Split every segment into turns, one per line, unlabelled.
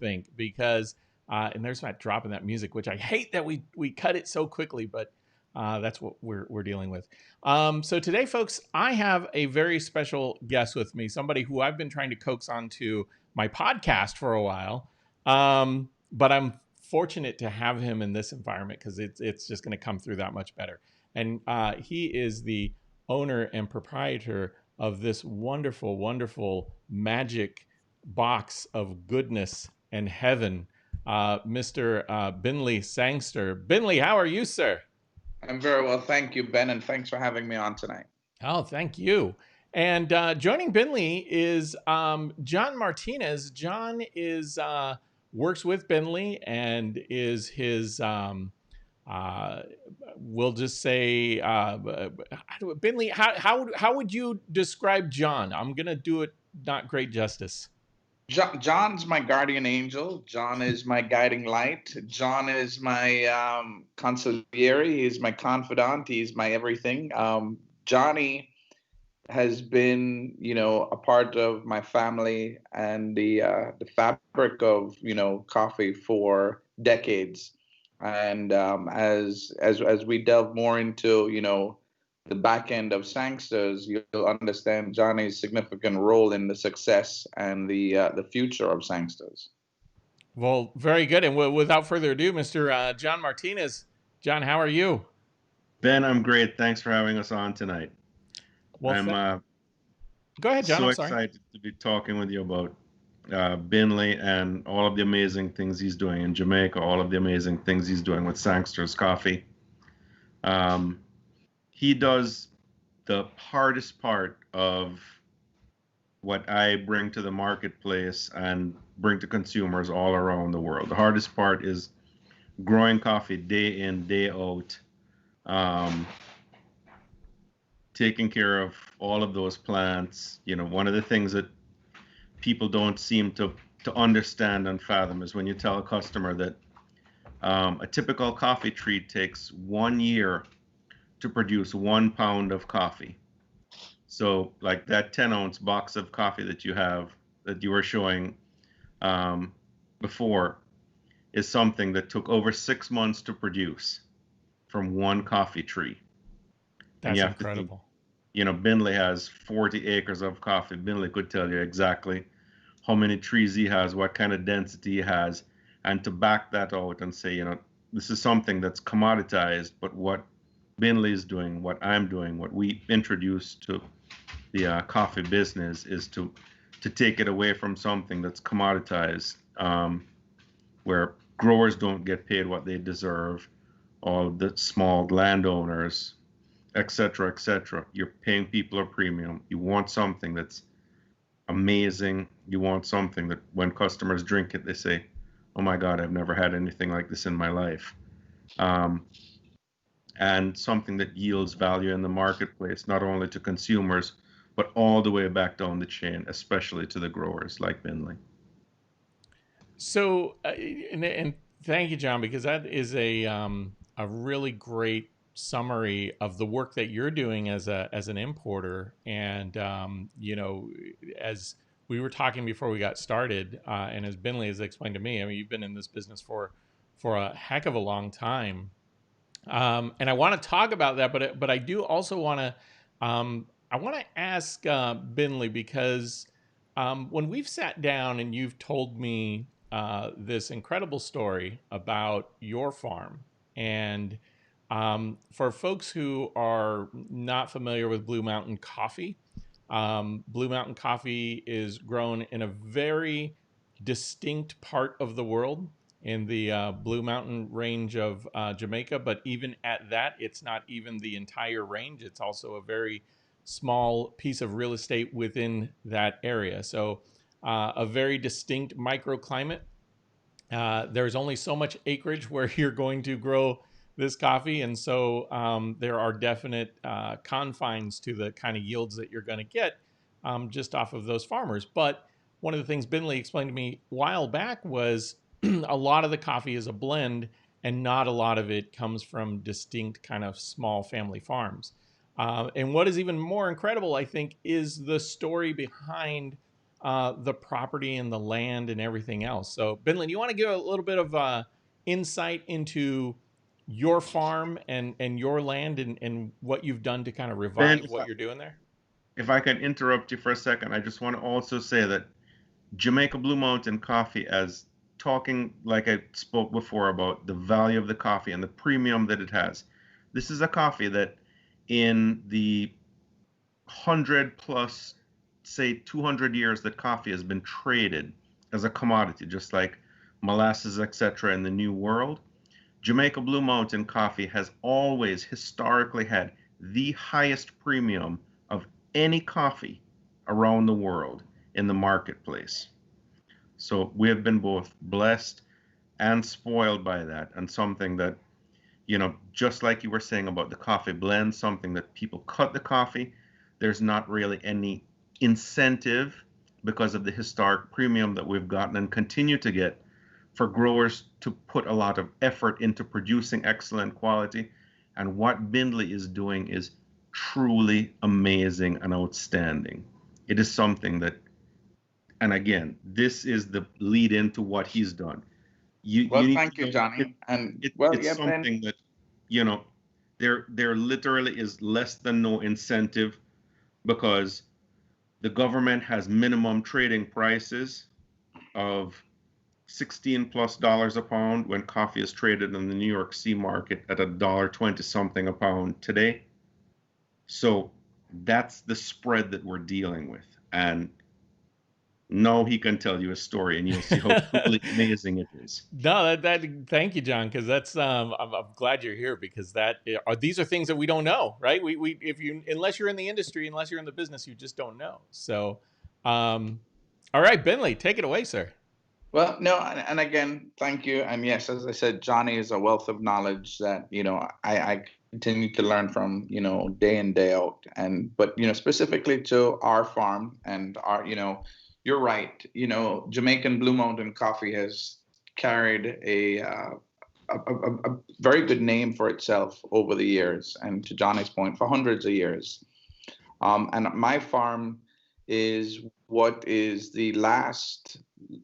think, because and there's that drop in that music, which I hate that we cut it so quickly, but that's what we're dealing with. So today, folks, I have a very special guest with me, somebody who I've been trying to coax onto my podcast for a while, but I'm fortunate to have him in this environment because it's just going to come through that much better. And he is the owner and proprietor of this wonderful, wonderful magic box of goodness and heaven, Mr. Bindley Sangster. Bindley, how are you, sir?
I'm very well, thank you, Ben, and thanks for having me on tonight.
Oh, thank you. And joining Bindley is John Martinez. John is works with Bindley and is his uh, we'll just say Bindley. How would you describe John? I'm gonna do it not great justice.
John's my guardian angel. John is my guiding light. John is my consigliere. He's my confidant. He's my everything. Johnny has been, a part of my family and the fabric of, coffee for decades. And as we delve more into, the back end of Sangsters, you'll understand Johnny's significant role in the success and the future of Sangsters.
Well, very good. And without further ado, Mr. John Martinez. John, how are you?
Ben, I'm great. Thanks for having us on tonight.
Well,
I'm
go ahead, John.
so
I'm sorry.
excited to be talking with you about Bindley and all of the amazing things he's doing in Jamaica, all of the amazing things he's doing with Sangster's Coffee. He does the hardest part of what I bring to the marketplace and bring to consumers all around the world. The hardest part is growing coffee day in, day out, taking care of all of those plants. One of the things that people don't seem to understand and fathom is when you tell a customer that a typical coffee tree takes 1 year to produce 1 pound of coffee. So like that 10-ounce box of coffee that you were showing before is something that took over 6 months to produce from one coffee tree.
That's incredible.
Bindley has 40 acres of coffee. Bindley could tell you exactly how many trees he has, what kind of density he has, and to back that out and say, this is something that's commoditized, but what Bindley is doing, what I'm doing, what we introduced to the coffee business is to take it away from something that's commoditized, where growers don't get paid what they deserve, all the small landowners, et cetera, et cetera. You're paying people a premium. You want something that's amazing. You want something that when customers drink it, they say, oh my God, I've never had anything like this in my life. And something that yields value in the marketplace, not only to consumers, but all the way back down the chain, especially to the growers like Bindley.
So, and thank you, John, because that is a really great summary of the work that you're doing as an importer. And as we were talking before we got started, and as Bindley has explained to me, I mean, you've been in this business for a heck of a long time. And I want to talk about that, but I do also want to I want to ask Bindley, because when we've sat down and you've told me this incredible story about your farm, and for folks who are not familiar with Blue Mountain Coffee, Blue Mountain Coffee is grown in a very distinct part of the world in the Blue Mountain range of Jamaica. But even at that, it's not even the entire range. It's also a very small piece of real estate within that area. So a very distinct microclimate. There's only so much acreage where you're going to grow this coffee. And so there are definite confines to the kind of yields that you're going to get just off of those farmers. But one of the things Bindley explained to me a while back was a lot of the coffee is a blend, and not a lot of it comes from distinct kind of small family farms. And what is even more incredible, I think, is the story behind the property and the land and everything else. So, Bindley, do you want to give a little bit of insight into your farm and your land and what you've done to kind of
Ben,
revive what you're doing there?
if I can interrupt you for a second, I just want to also say that Jamaica Blue Mountain Coffee, as talking like I spoke before about the value of the coffee and the premium that it has, this is a coffee that in the 100 plus, say 200 years that coffee has been traded as a commodity, just like molasses, etc., in the New World, Jamaica Blue Mountain Coffee has always historically had the highest premium of any coffee around the world in the marketplace. So we have been both blessed and spoiled by that, and something that, just like you were saying about the coffee blend, something that people cut the coffee, there's not really any incentive because of the historic premium that we've gotten and continue to get for growers to put a lot of effort into producing excellent quality. And what Bindley is doing is truly amazing and outstanding. It is something that, and again, this is the lead into what he's done. You
Well,
need
thank
to
you,
know
Johnny. And well,
it's
yeah, Ben.
something that, you know, there literally is less than no incentive because the government has minimum trading prices of $16+ a pound when coffee is traded in the New York C market at $1.20 something a pound today. So that's the spread that we're dealing with. And now he can tell you a story and you'll see how truly amazing it is.
No, that thank you, John, because that's I'm glad you're here because these are things that we don't know, right? We if you unless you're in the industry, unless you're in the business, you just don't know. So, all right, Bentley, take it away, sir.
Well, no, and again, thank you. And yes, as I said, Johnny is a wealth of knowledge that, I continue to learn from, day in, day out. But, specifically to our farm and you're right. Jamaican Blue Mountain Coffee has carried a very good name for itself over the years. And to Johnny's point, for hundreds of years. And my farm is what is the last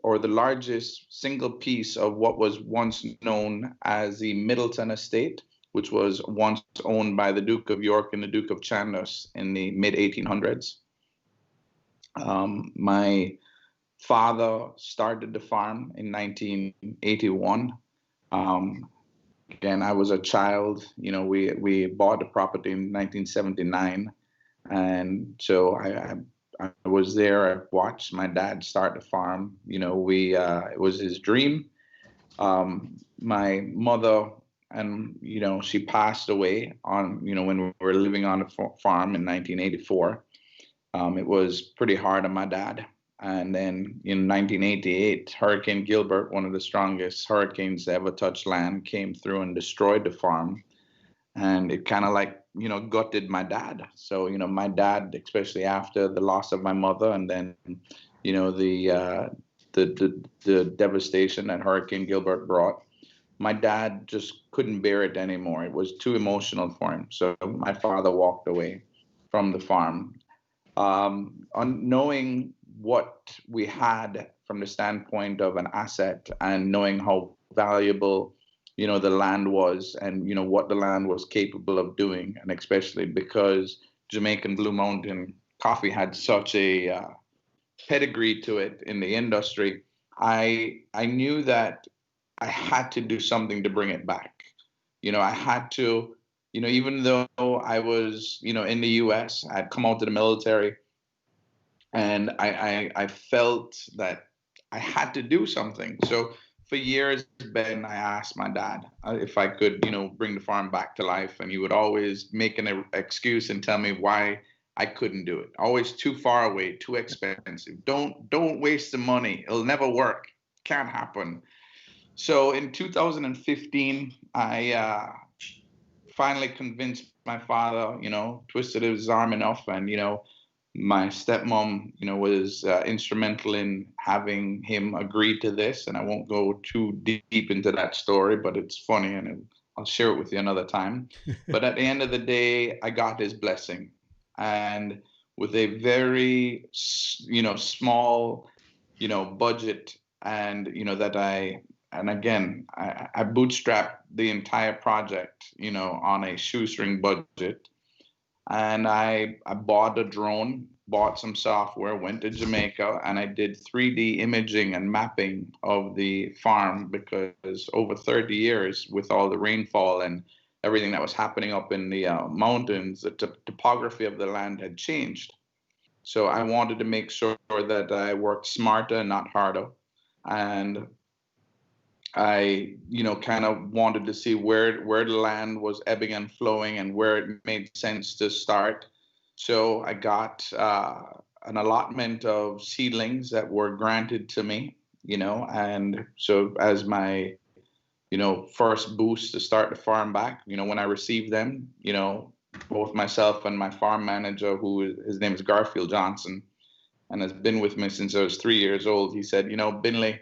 or the largest single piece of what was once known as the Middleton Estate, which was once owned by the Duke of York and the Duke of Chandos in the mid 1800s. My father started the farm in 1981. Again, I was a child. We bought the property in 1979, and so I was there. I watched my dad start the farm. It was his dream. My mother, and she passed away when we were living on the farm in 1984. It was pretty hard on my dad. And then in 1988, Hurricane Gilbert, one of the strongest hurricanes to ever touch land, came through and destroyed the farm. And it kind of gutted my dad. So, my dad, especially after the loss of my mother and then, the devastation that Hurricane Gilbert brought, my dad just couldn't bear it anymore. It was too emotional for him. So my father walked away from the farm. On knowing what we had from the standpoint of an asset and knowing how valuable the land was and what the land was capable of doing, and especially because Jamaican Blue Mountain Coffee had such a pedigree to it in the industry, I knew that I had to do something to bring it back. I had to, even though I was in the US, I'd come out to the military, and I felt that I had to do something. So for years, Ben, I asked my dad if I could, bring the farm back to life, and he would always make an excuse and tell me why I couldn't do it. Always too far away, too expensive. Don't waste the money. It'll never work. Can't happen. So in 2015, I finally convinced my father. Twisted his arm enough, and my stepmom, was instrumental in having him agree to this. And I won't go too deep into that story, but it's funny, and I'll share it with you another time. But at the end of the day, I got his blessing. And with a very, small, budget, and, I bootstrapped the entire project, on a shoestring budget. And I bought a drone, bought some software, went to Jamaica, and I did 3D imaging and mapping of the farm, because over 30 years, with all the rainfall and everything that was happening up in the mountains, the topography of the land had changed. So I wanted to make sure that I worked smarter and not harder. And I, kind of wanted to see where the land was ebbing and flowing and where it made sense to start. So I got an allotment of seedlings that were granted to me, and so as my, first boost to start the farm back, when I received them, both myself and my farm manager, his name is Garfield Johnson, and has been with me since I was 3 years old. He said, Bindley,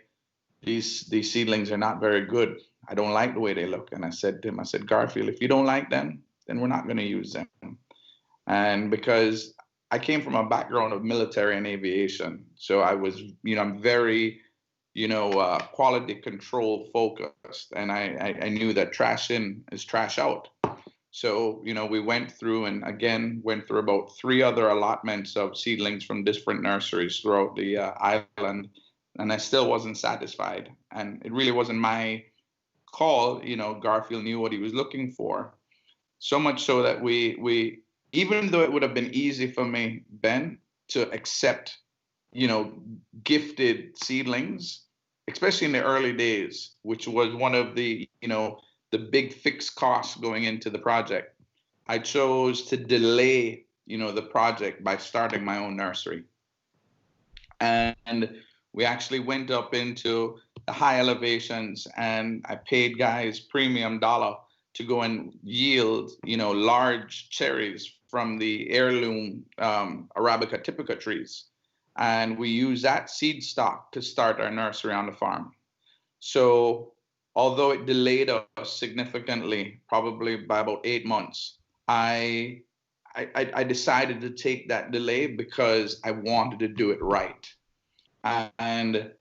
these seedlings are not very good. I don't like the way they look. And I said to him, Garfield, if you don't like them, then we're not going to use them. And because I came from a background of military and aviation, so I was, I'm very, quality control focused. And I knew that trash in is trash out. So, we went through and again went through about 3 other allotments of seedlings from different nurseries throughout the island. And I still wasn't satisfied. And it really wasn't my call. Garfield knew what he was looking for. So much so that we even though it would have been easy for me, Ben, to accept, gifted seedlings, especially in the early days, which was one of the, the big fixed costs going into the project, I chose to delay, the project by starting my own nursery. And we actually went up into the high elevations, and I paid guys premium dollar to go and yield, large cherries from the heirloom Arabica typica trees. And we used that seed stock to start our nursery on the farm. So although it delayed us significantly, probably by about 8 months, I decided to take that delay because I wanted to do it right. And,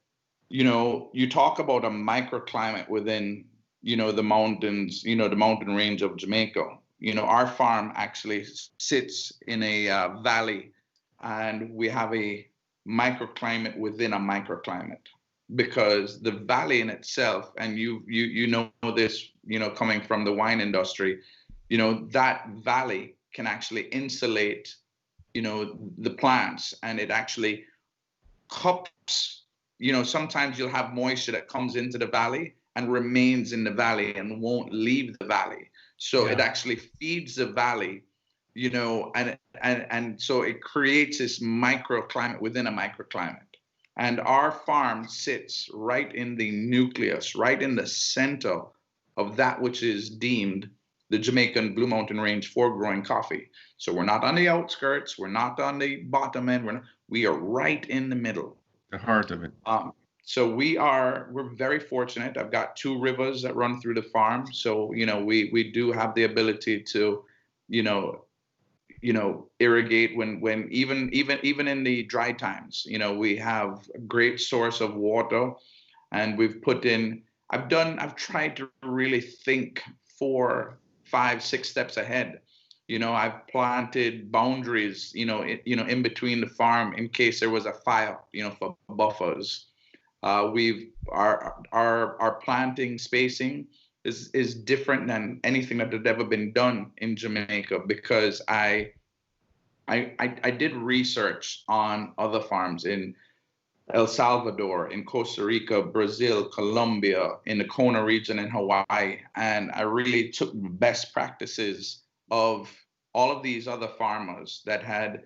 you talk about a microclimate within, the mountains, the mountain range of Jamaica. Our farm actually sits in a valley, and we have a microclimate within a microclimate, because the valley in itself, and you know this, coming from the wine industry, that valley can actually insulate, the plants, and it actually cups, sometimes you'll have moisture that comes into the valley and remains in the valley and won't leave the valley. So it actually feeds the valley, and so it creates this microclimate within a microclimate. And our farm sits right in the nucleus, right in the center of that which is deemed the Jamaican Blue Mountain Range for growing coffee. So we're not on the outskirts, we're not on the bottom end, we are right in the middle.
The heart of it.
So we're very fortunate. I've got 2 rivers that run through the farm. So, we do have the ability to, irrigate when even in the dry times, we have a great source of water. And we've put in, I've tried to really think 4, 5, 6 steps ahead. I've planted boundaries, in between the farm in case there was a fire, for buffers. Our planting spacing is different than anything that had ever been done in Jamaica, because I did research on other farms in El Salvador, in Costa Rica, Brazil, Colombia, in the Kona region in Hawaii, and I really took best practices of all of these other farmers that had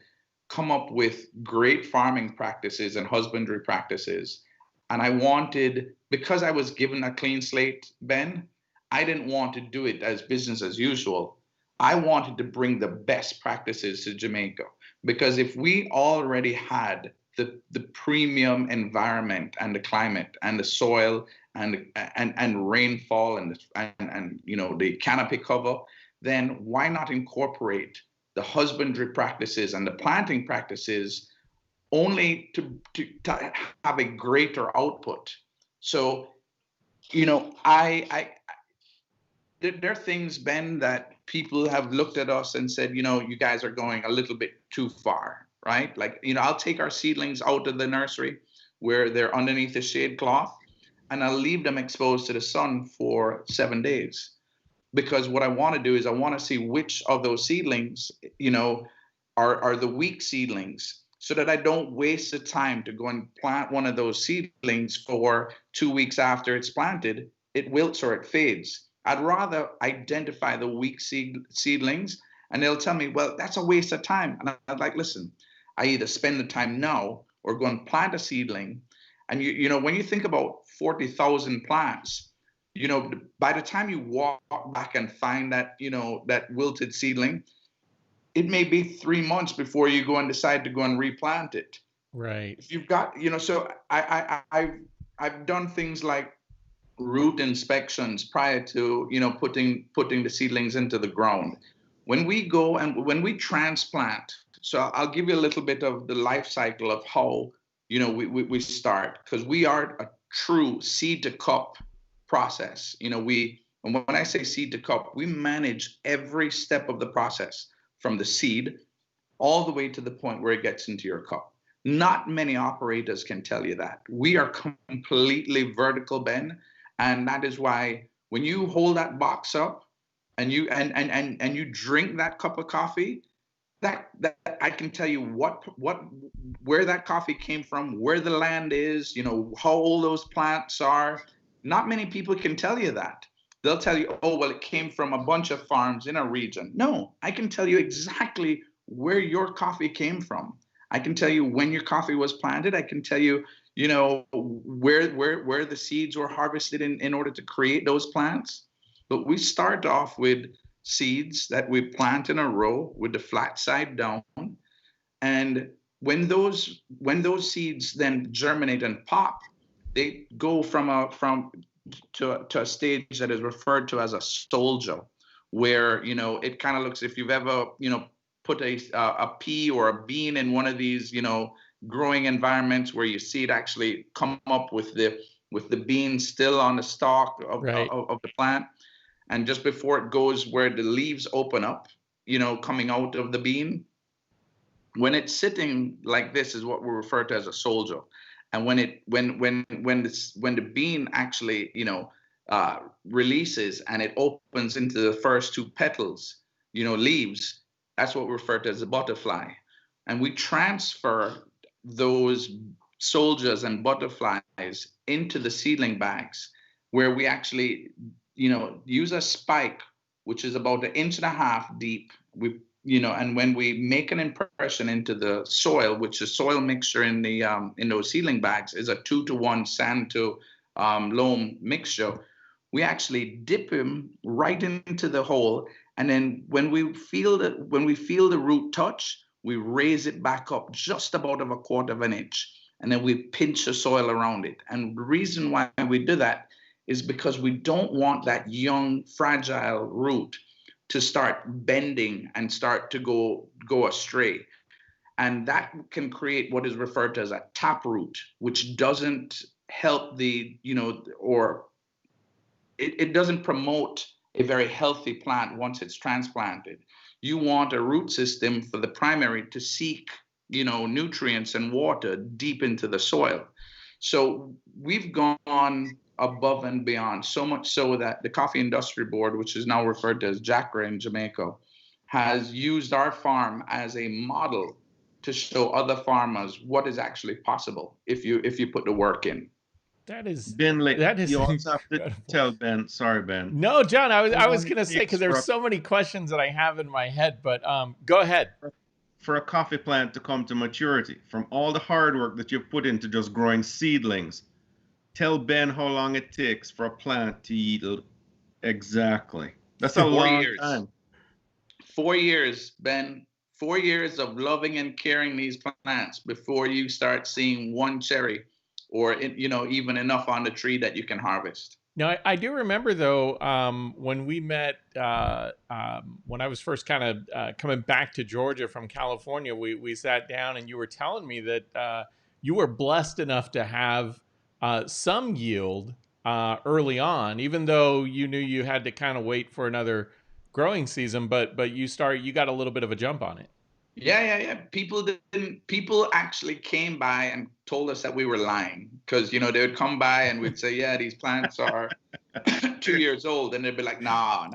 come up with great farming practices and husbandry practices. And I wanted, because I was given a clean slate, Ben, I didn't want to do it as business as usual. I wanted to bring the best practices to Jamaica, because if we already had the premium environment and the climate and the soil and rainfall and the canopy cover, then why not incorporate the husbandry practices and the planting practices only to have a greater output. So, there are things, Ben, that people have looked at us and said, you guys are going a little bit too far, right? Like, I'll take our seedlings out of the nursery where they're underneath the shade cloth, and I'll leave them exposed to the sun for 7 days. Because what I want to do is I want to see which of those seedlings, are the weak seedlings, so that I don't waste the time to go and plant one of those seedlings for 2 weeks after it's planted, it wilts or it fades. I'd rather identify the weak seedlings, and they'll tell me, well, that's a waste of time. And I'd like, listen, I either spend the time now or go and plant a seedling. And when you think about 40,000 plants, by the time you walk back and find that, that wilted seedling, it may be 3 months before you go and decide to go and replant it.
Right.
If you've got, so I've done things like root inspections prior to, putting the seedlings into the ground. When we go and when we transplant, so I'll give you a little bit of the life cycle of how, we start, because we are a true seed to cup process. And when I say seed to cup, we manage every step of the process from the seed all the way to the point where it gets into your cup. Not many operators can tell you that. We are completely vertical, Ben, and that is why when you hold that box up and you drink that cup of coffee, that I can tell you where that coffee came from, where the land is, how old those plants are. Not many people can tell you that. They'll tell you, oh, well, it came from a bunch of farms in a region. No, I can tell you exactly where your coffee came from. I can tell you when your coffee was planted. I can tell you, where the seeds were harvested in order to create those plants. But we start off with seeds that we plant in a row with the flat side down. And when those seeds then germinate and pop, they go to a stage that is referred to as a soldier, where it kind of looks, if you've ever put a pea or a bean in one of these growing environments where you see it actually come up with the bean still on the stalk of the plant, and just before it goes where the leaves open up, coming out of the bean, when it's sitting like this is what we refer to as a soldier. And when the bean actually releases and it opens into the first two petals, leaves, that's what we refer to as a butterfly. And we transfer those soldiers and butterflies into the seedling bags, where we actually use a spike which is about 1.5 inches deep. And when we make an impression into the soil, which is soil mixture in those seedling bags is a 2-to-1 sand to loam mixture, we actually dip him right into the hole. And then when we feel the root touch, we raise it back up just about 1/4 inch. And then we pinch the soil around it. And the reason why we do that is because we don't want that young, fragile root to start bending and start to go astray. And that can create what is referred to as a taproot, which doesn't help or it doesn't promote a very healthy plant once it's transplanted. You want a root system for the primary to seek, nutrients and water deep into the soil. So we've gone above and beyond, so much so that the Coffee Industry Board, which is now referred to as JACRA in Jamaica, has used our farm as a model to show other farmers what is actually possible if you put the work in.
That is
Bindley,
that is
you also have
incredible.
to tell Ben. Sorry, Ben.
No, John, I was gonna say, because there's so many questions that I have in my head, but go ahead.
For a coffee plant to come to maturity, from all the hard work that you've put into just growing seedlings, tell Ben how long it takes for a plant to yield. Exactly. That's a long time.
4 years, Ben. 4 years of loving and caring these plants before you start seeing one cherry, or even enough on the tree that you can harvest.
Now, I do remember though, when we met, when I was first kind of coming back to Georgia from California, we sat down and you were telling me that you were blessed enough to have some yield early on, even though you knew you had to kind of wait for another growing season, but you got a little bit of a jump on it.
Yeah. People actually came by and told us that we were lying because, they would come by and we'd say, yeah, these plants are 2 years old. And they'd be like, no,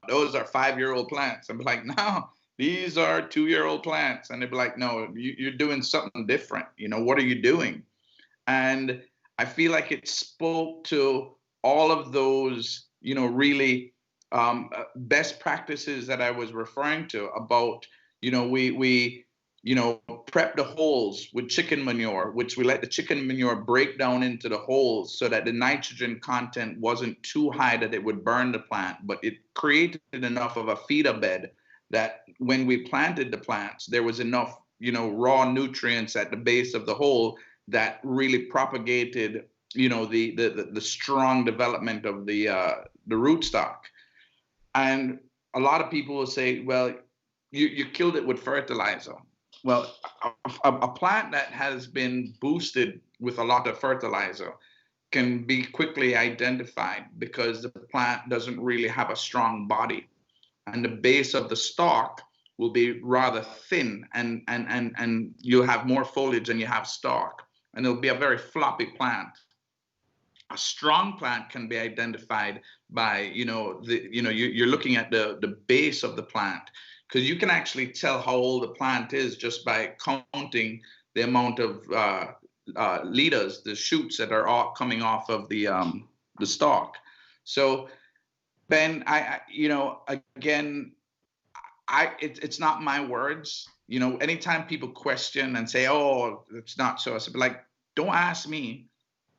those are 5-year-old plants. I'm like, no, these are 2-year-old plants. And they'd be like, no, you're doing something different. What are you doing? And I feel like it spoke to all of those, really best practices that I was referring to about, we prep the holes with chicken manure, which we let the chicken manure break down into the holes so that the nitrogen content wasn't too high that it would burn the plant, but it created enough of a feeder bed that when we planted the plants, there was enough, raw nutrients at the base of the hole that really propagated, the strong development of the rootstock. And a lot of people will say, well, you killed it with fertilizer. Well, a plant that has been boosted with a lot of fertilizer can be quickly identified because the plant doesn't really have a strong body, and the base of the stalk will be rather thin, and you'll have more foliage than you have stalk, and it'll be a very floppy plant. A strong plant can be identified by, you're looking at the base of the plant, because you can actually tell how old the plant is just by counting the amount of leaders, the shoots that are all coming off of the stalk. So Ben, again, it's not my words. Anytime people question and say, "Oh, it's not so," I said, like, don't ask me,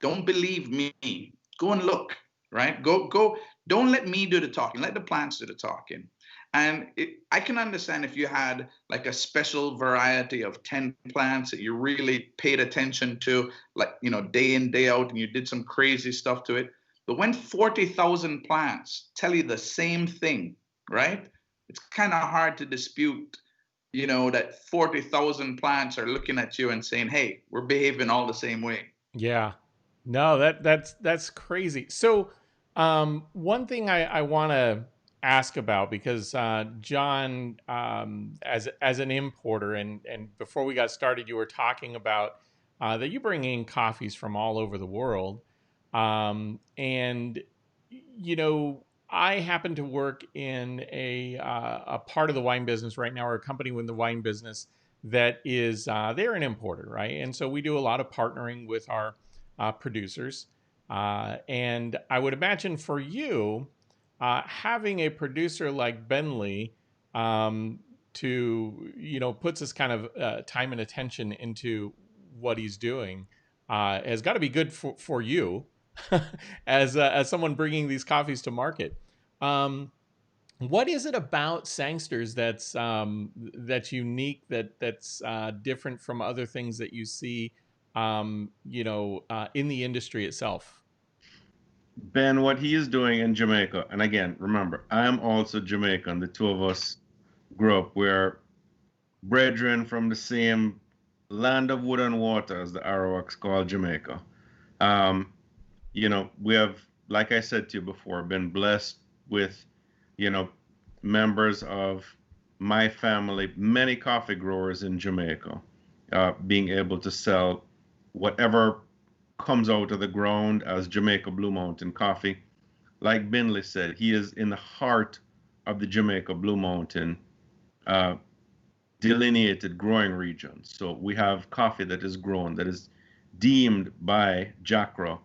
don't believe me. Go and look, right? Go. Don't let me do the talking. Let the plants do the talking. And I can understand if you had like a special variety of 10 plants that you really paid attention to, like, day in, day out, and you did some crazy stuff to it. But when 40,000 plants tell you the same thing, right? It's kind of hard to dispute, that 40,000 plants are looking at you and saying, hey, we're behaving all the same way.
Yeah. No, that's crazy. So, one thing I want to ask about, because John, as an importer, and before we got started, you were talking about that you bring in coffees from all over the world, and I happen to work in a part of the wine business right now, or a company in the wine business that is they're an importer, right? And so we do a lot of partnering with our producers. And I would imagine for you, having a producer like Bindley to, puts this kind of time and attention into what he's doing has got to be good for you as someone bringing these coffees to market. What is it about Sangsters that's unique, that's different from other things that you see, in the industry itself?
Ben, what he is doing in Jamaica, and again, remember, I am also Jamaican. The two of us grew up. We're brethren from the same land of wood and water, as the Arawaks call Jamaica. Um, we have, like I said to you before, been blessed with, you know, members of my family, many coffee growers in Jamaica, being able to sell whatever comes out of the ground as Jamaica Blue Mountain coffee. Like Bindley said, he is in the heart of the Jamaica Blue Mountain uh, delineated growing region. So we have coffee that is grown, that is deemed by JACRA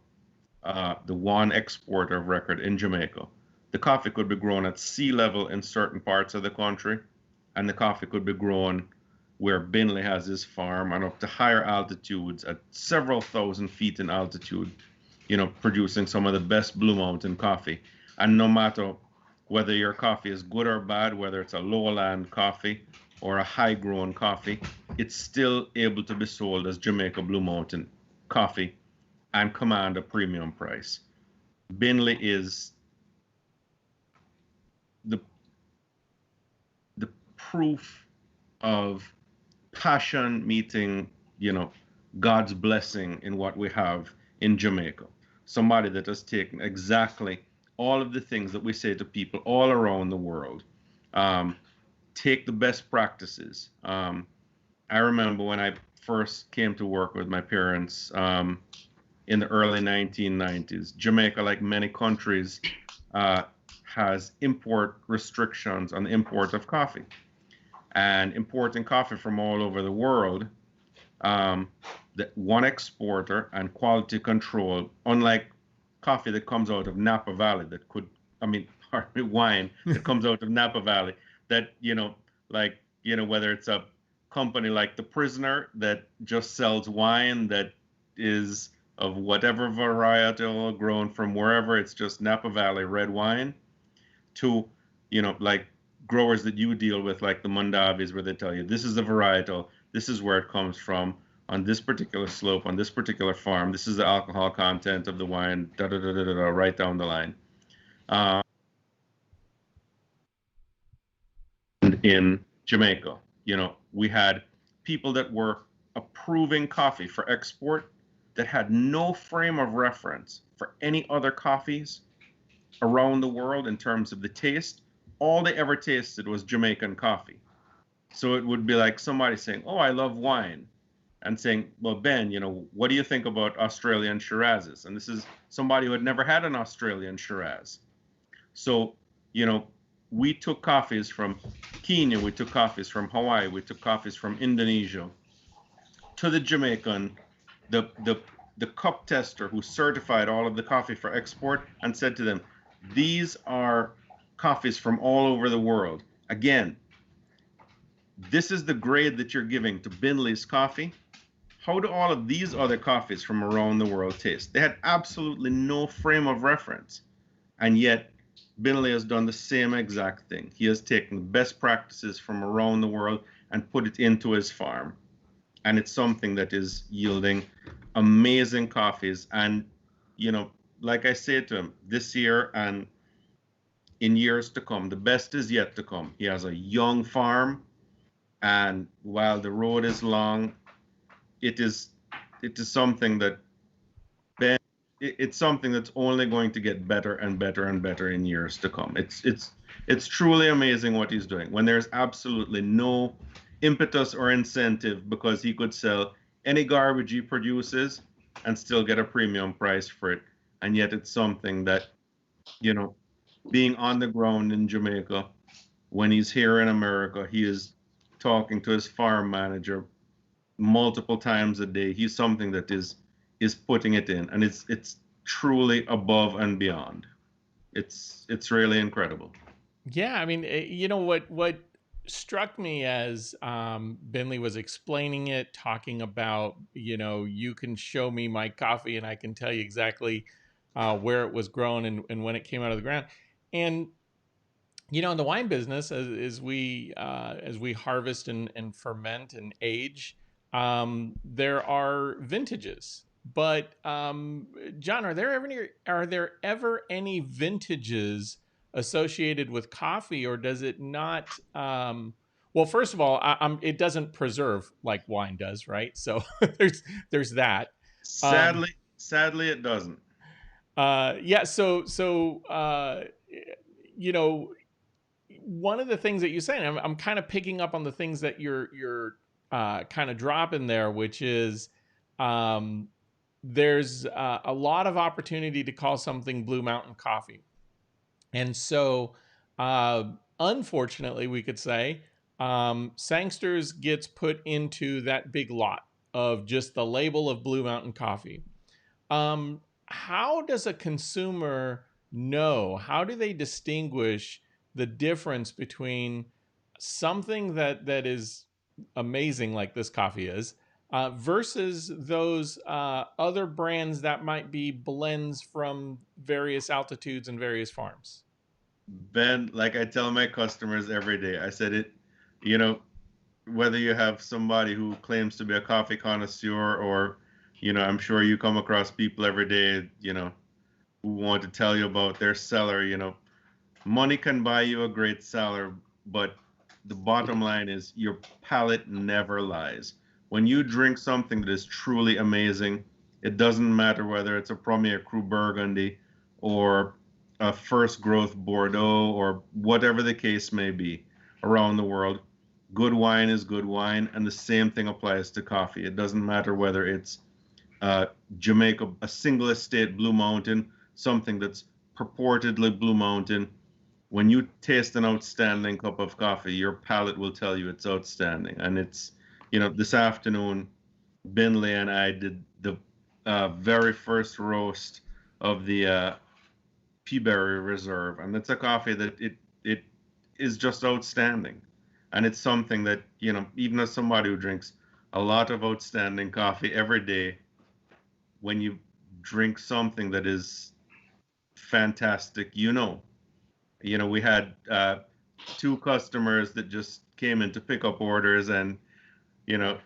the one exporter of record in Jamaica. The coffee could be grown at sea level in certain parts of the country, and the coffee could be grown where Bindley has his farm and up to higher altitudes at several thousand feet in altitude, producing some of the best Blue Mountain coffee. And no matter whether your coffee is good or bad, whether it's a lowland coffee or a high grown coffee, it's still able to be sold as Jamaica Blue Mountain coffee and command a premium price. Bindley is the the proof of passion meeting, God's blessing in what we have in Jamaica. Somebody that has taken exactly all of the things that we say to people all around the world. Um, Take the best practices. I remember when I first came to work with my parents in the early 1990s. Jamaica, like many countries, has import restrictions on the import of coffee. And importing coffee from all over the world, the one exporter and quality control, unlike coffee that comes out of Napa Valley that could, I mean, pardon me, wine that comes out of Napa Valley that, like, whether it's a company like The Prisoner that just sells wine that is of whatever varietal grown from wherever, it's just Napa Valley red wine, to, like growers that you deal with, like the Mondavis, where they tell you this is the varietal, this is where it comes from, on this particular slope, on this particular farm, this is the alcohol content of the wine, da da da da da, da right down the line. And in Jamaica, we had people that were approving coffee for export that had no frame of reference for any other coffees around the world in terms of the taste. All they ever tasted was Jamaican coffee. So it would be like somebody saying, "Oh, I love wine," and saying, "Well, Ben, what do you think about Australian Shirazes?" And this is somebody who had never had an Australian Shiraz. So, we took coffees from Kenya, we took coffees from Hawaii, we took coffees from Indonesia to the Jamaican, the cup tester who certified all of the coffee for export, and said to them, "These are coffees from all over the world. Again, this is the grade that you're giving to Bindley's coffee. How do all of these other coffees from around the world taste?" They had absolutely no frame of reference. And yet, Bindley has done the same exact thing. He has taken the best practices from around the world and put it into his farm. And it's something that is yielding amazing coffees. And, like I said to him, this year and in years to come, the best is yet to come. He has a young farm. And while the road is long, it is something that it's something that's only going to get better and better and better in years to come. It's truly amazing what he's doing when there's absolutely no impetus or incentive, because he could sell any garbage he produces and still get a premium price for it. And yet it's something that, being on the ground in Jamaica, when he's here in America, he is talking to his farm manager multiple times a day. He's something that is putting it in, and it's truly above and beyond. It's really incredible.
Yeah, I mean, what struck me as Bentley was explaining it, talking about, you can show me my coffee and I can tell you exactly where it was grown and when it came out of the ground. And in the wine business, as we harvest and ferment and age, there are vintages. But John, are there ever any vintages associated with coffee, or does it not? Well, first of all, it doesn't preserve like wine does, right? So there's that. Um,
Sadly, it doesn't.
yeah. You know, one of the things that you say, and I'm kind of picking up on the things that you're kind of dropping there, which is um, there's a lot of opportunity to call something Blue Mountain coffee. And so, unfortunately, we could say Sangsters gets put into that big lot of just the label of Blue Mountain coffee. How does a consumer know? How do they distinguish the difference between something that is amazing, like this coffee is, versus those other brands that might be blends from various altitudes and various farms?
Ben, like I tell my customers every day, I said it, you know, whether you have somebody who claims to be a coffee connoisseur, or, I'm sure you come across people every day, who want to tell you about their cellar. Money can buy you a great cellar, but the bottom line is your palate never lies. When you drink something that is truly amazing, it doesn't matter whether it's a Premier Cru Burgundy or a first growth Bordeaux or whatever the case may be around the world. Good wine is good wine, and the same thing applies to coffee. It doesn't matter whether it's Jamaica, a single estate Blue Mountain, something that's purportedly Blue Mountain. When you taste an outstanding cup of coffee, your palate will tell you it's outstanding. And this afternoon, Bindley and I did the very first roast of the Peaberry Reserve, and it's a coffee that it is just outstanding. And it's something that, even as somebody who drinks a lot of outstanding coffee every day, when you drink something that is fantastic, we had two customers that just came in to pick up orders, and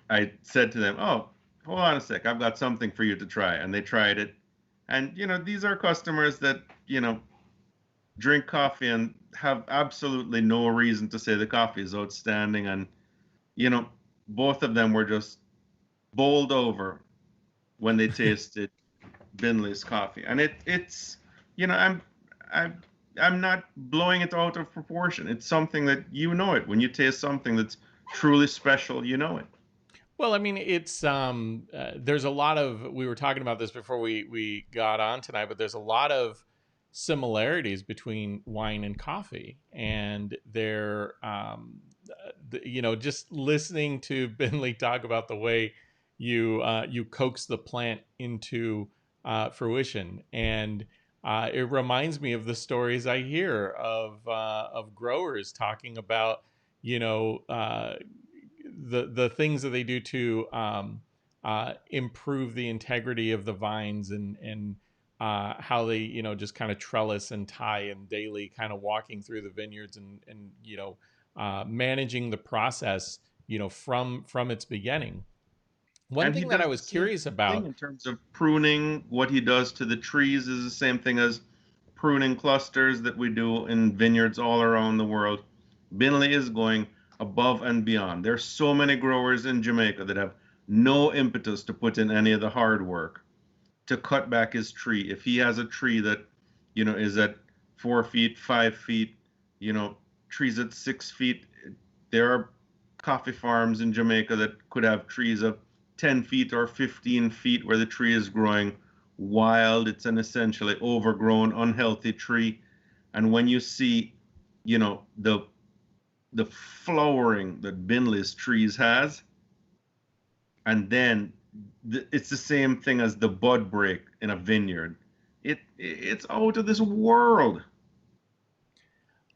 I said to them, "Oh, hold on a sec, I've got something for you to try," and they tried it. And these are customers that drink coffee and have absolutely no reason to say the coffee is outstanding, and both of them were just bowled over when they tasted Bindley's coffee. And it's I'm not blowing it out of proportion. It's something that it. When you taste something that's truly special, it.
Well, I mean, it's there's a lot of, we were talking about this before we got on tonight, but there's a lot of similarities between wine and coffee, and they're just listening to Bindley talk about the way you coax the plant into fruition, and it reminds me of the stories I hear of growers talking about the things that they do to improve the integrity of the vines, and how they just kind of trellis and tie and daily kind of walking through the vineyards, and managing the process from its beginning. One
And he
thing that
does
I
the
was
same
curious
thing
about.
in terms of pruning. What he does to the trees is the same thing as pruning clusters that we do in vineyards all around the world. Bindley is going above and beyond. There's so many growers in Jamaica that have no impetus to put in any of the hard work to cut back his tree. If he has a tree that, is at 4 feet, 5 feet, trees at 6 feet, there are coffee farms in Jamaica that could have trees of 10 feet or 15 feet where the tree is growing wild. It's an essentially overgrown, unhealthy tree. And when you see, the flowering that Bindley's trees has, and then it's the same thing as the bud break in a vineyard. It's out of this world.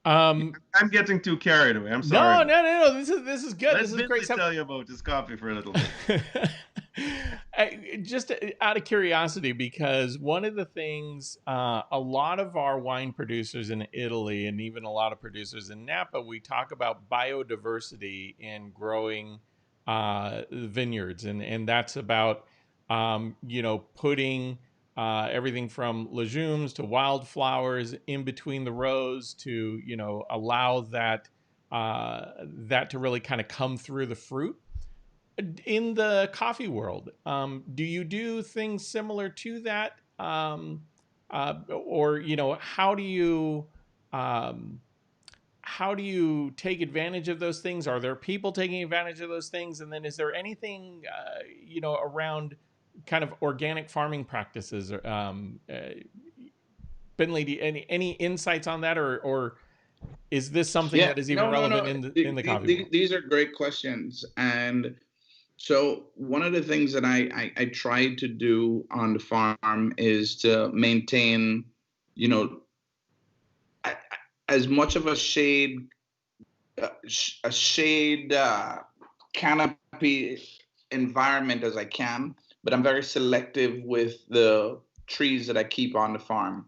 Um,
I'm getting too carried away. I'm
no,
sorry.
no, no, no. This is good.
Let
This is great
Bindley
stuff.
tell you about his coffee for a little bit.
Just out of curiosity, because one of the things a lot of our wine producers in Italy, and even a lot of producers in Napa, we talk about biodiversity in growing vineyards, and that's about putting everything from legumes to wildflowers in between the rows to allow that to really kind of come through the fruit. In the coffee world, do you do things similar to that, or um, how do you take advantage of those things? Are there people taking advantage of those things? And then is there anything around kind of organic farming practices? Bindley, any insights on that, or is this something
Yeah,
that is even
no, no,
relevant
no.
in the coffee world?
These are great questions. And so one of the things that I try to do on the farm is to maintain, as much of a shade canopy environment as I can, but I'm very selective with the trees that I keep on the farm.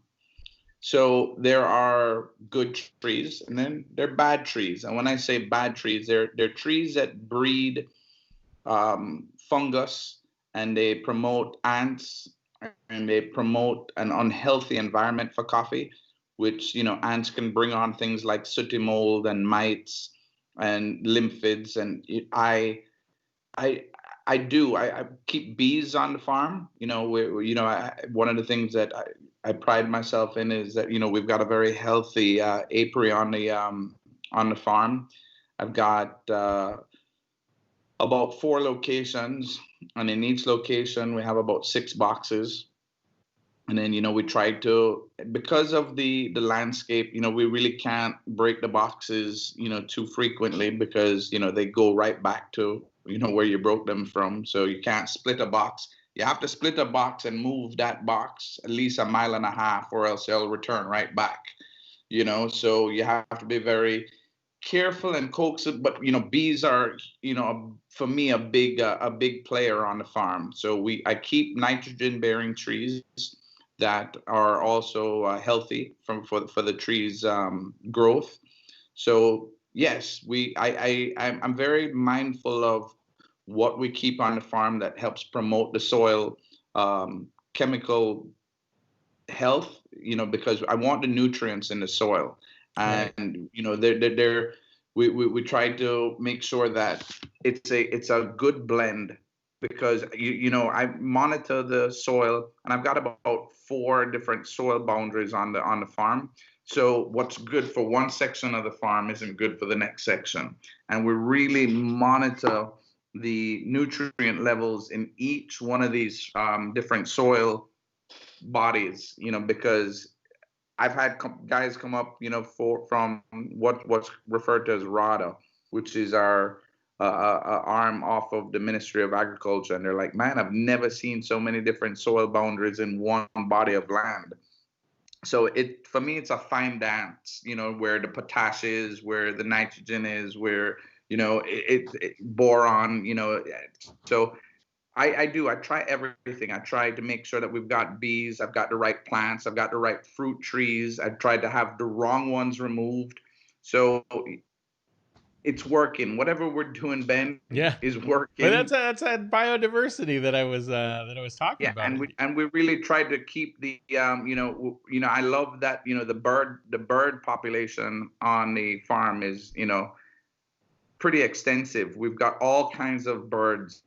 So there are good trees, and then there are bad trees. And when I say bad trees, they're trees that breed fungus, and they promote ants and they promote an unhealthy environment for coffee, which ants can bring on things like sooty mold and mites and lymphids. And I I keep bees on the farm. One of the things that I pride myself in is that we've got a very healthy apiary on the farm. I've got about 4 locations, and in each location we have about 6 boxes. And then we try to, because of the landscape, we really can't break the boxes too frequently, because they go right back to where you broke them from. So you can't split a box. You have to split a box and move that box at least a mile and a half, or else they'll return right back. So you have to be very careful and coaxed. But bees are, for me, a big player on the farm. So I keep nitrogen bearing trees that are also healthy for the trees growth. So yes, I'm very mindful of what we keep on the farm that helps promote the soil chemical health, because I want the nutrients in the soil.
Right.
And we try to make sure that it's a good blend, because I monitor the soil, and I've got about 4 different soil boundaries on the farm. So what's good for one section of the farm isn't good for the next section, and we really monitor the nutrient levels in each one of these different soil bodies, because I've had guys come up, from what's referred to as RADA, which is our arm off of the Ministry of Agriculture, and they're like, "Man, I've never seen so many different soil boundaries in one body of land." So for me, it's a fine dance, where the potash is, where the nitrogen is, where boron, so I try everything. I try to make sure that we've got bees, I've got the right plants, I've got the right fruit trees. I've tried to have the wrong ones removed. So it's working. Whatever we're doing, Ben,
Yeah.
is
But
working.
that's that biodiversity that I was talking
Yeah,
about.
and we really tried to keep the I love that the bird population on the farm is pretty extensive. We've got all kinds of birds,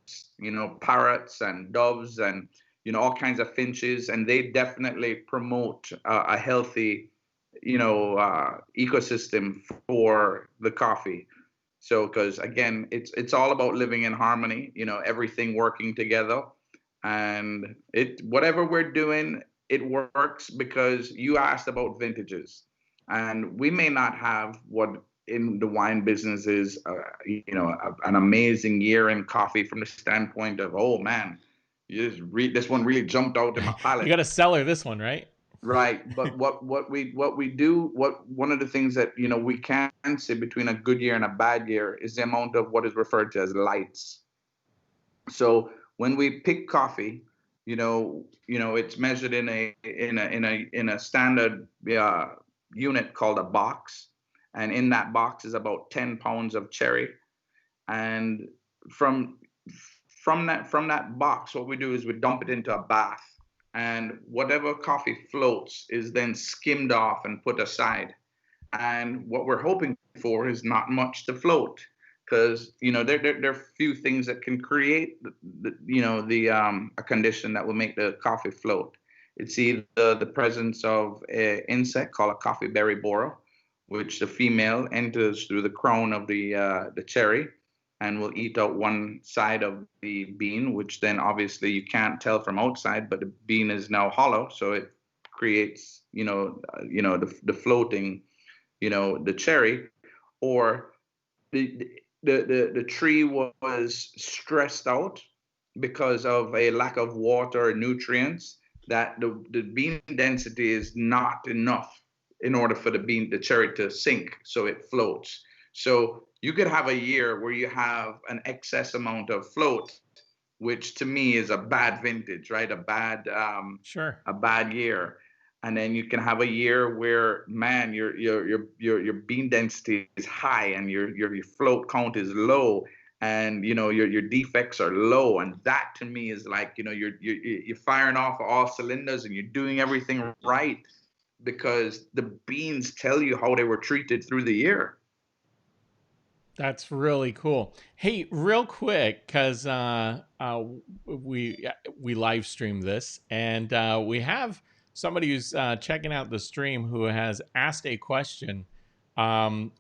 parrots and doves, and all kinds of finches, and they definitely promote a healthy, ecosystem for the coffee. So, because again, it's all about living in harmony, everything working together, and whatever we're doing, it works, because you asked about vintages, and we may not have what in the wine business is, an amazing year in coffee from the standpoint of, oh man, you just read this one really jumped out in my
You
palate.
got to cellar this one, right?
Right, but what we do, one of the things that we can see between a good year and a bad year is the amount of what is referred to as lights. So when we pick coffee, it's measured in a standard unit called a box, and in that box is about 10 pounds of cherry. And from from that box, what we do is we dump it into a bath, and whatever coffee floats is then skimmed off and put aside. And what we're hoping for is not much to float, because there are few things that can create the a condition that will make the coffee float. It's either the presence of an insect called a coffee berry borer, which the female enters through the crown of the cherry and will eat out one side of the bean, which then obviously you can't tell from outside, but the bean is now hollow, so it creates the floating, the cherry. Or the the tree was stressed out because of a lack of water or nutrients, that the bean density is not enough in order for the cherry to sink, so it floats. So you could have a year where you have an excess amount of float, which to me is a bad vintage, right?
Sure.
A bad year. And then you can have a year where, man, your bean density is high and your float count is low, and your defects are low, and that to me is like, you're firing off all cylinders and you're doing everything right because the beans tell you how they were treated through the year.
That's really cool. Hey, real quick, because we live stream this, and we have somebody who's checking out the stream who has asked a question,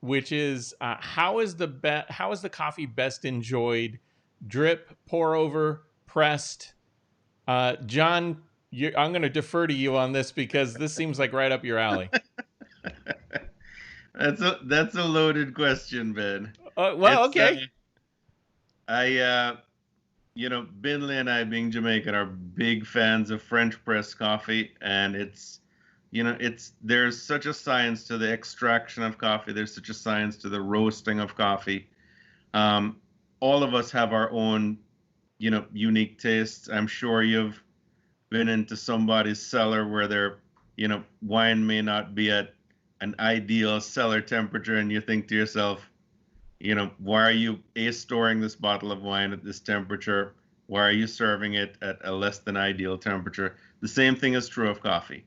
which is how is the coffee best enjoyed? Drip, pour over, pressed. John, I'm going to defer to you on this because this seems like right up your alley.
That's a loaded question, Ben.
Well,
It's
okay.
Bindley and I, being Jamaican, are big fans of French press coffee, and there's such a science to the extraction of coffee. There's such a science to the roasting of coffee. All of us have our own, unique tastes. I'm sure you've been into somebody's cellar where their, wine may not be at an ideal cellar temperature, and you think to yourself, why are you storing this bottle of wine at this temperature? Why are you serving it at a less than ideal temperature? The same thing is true of coffee.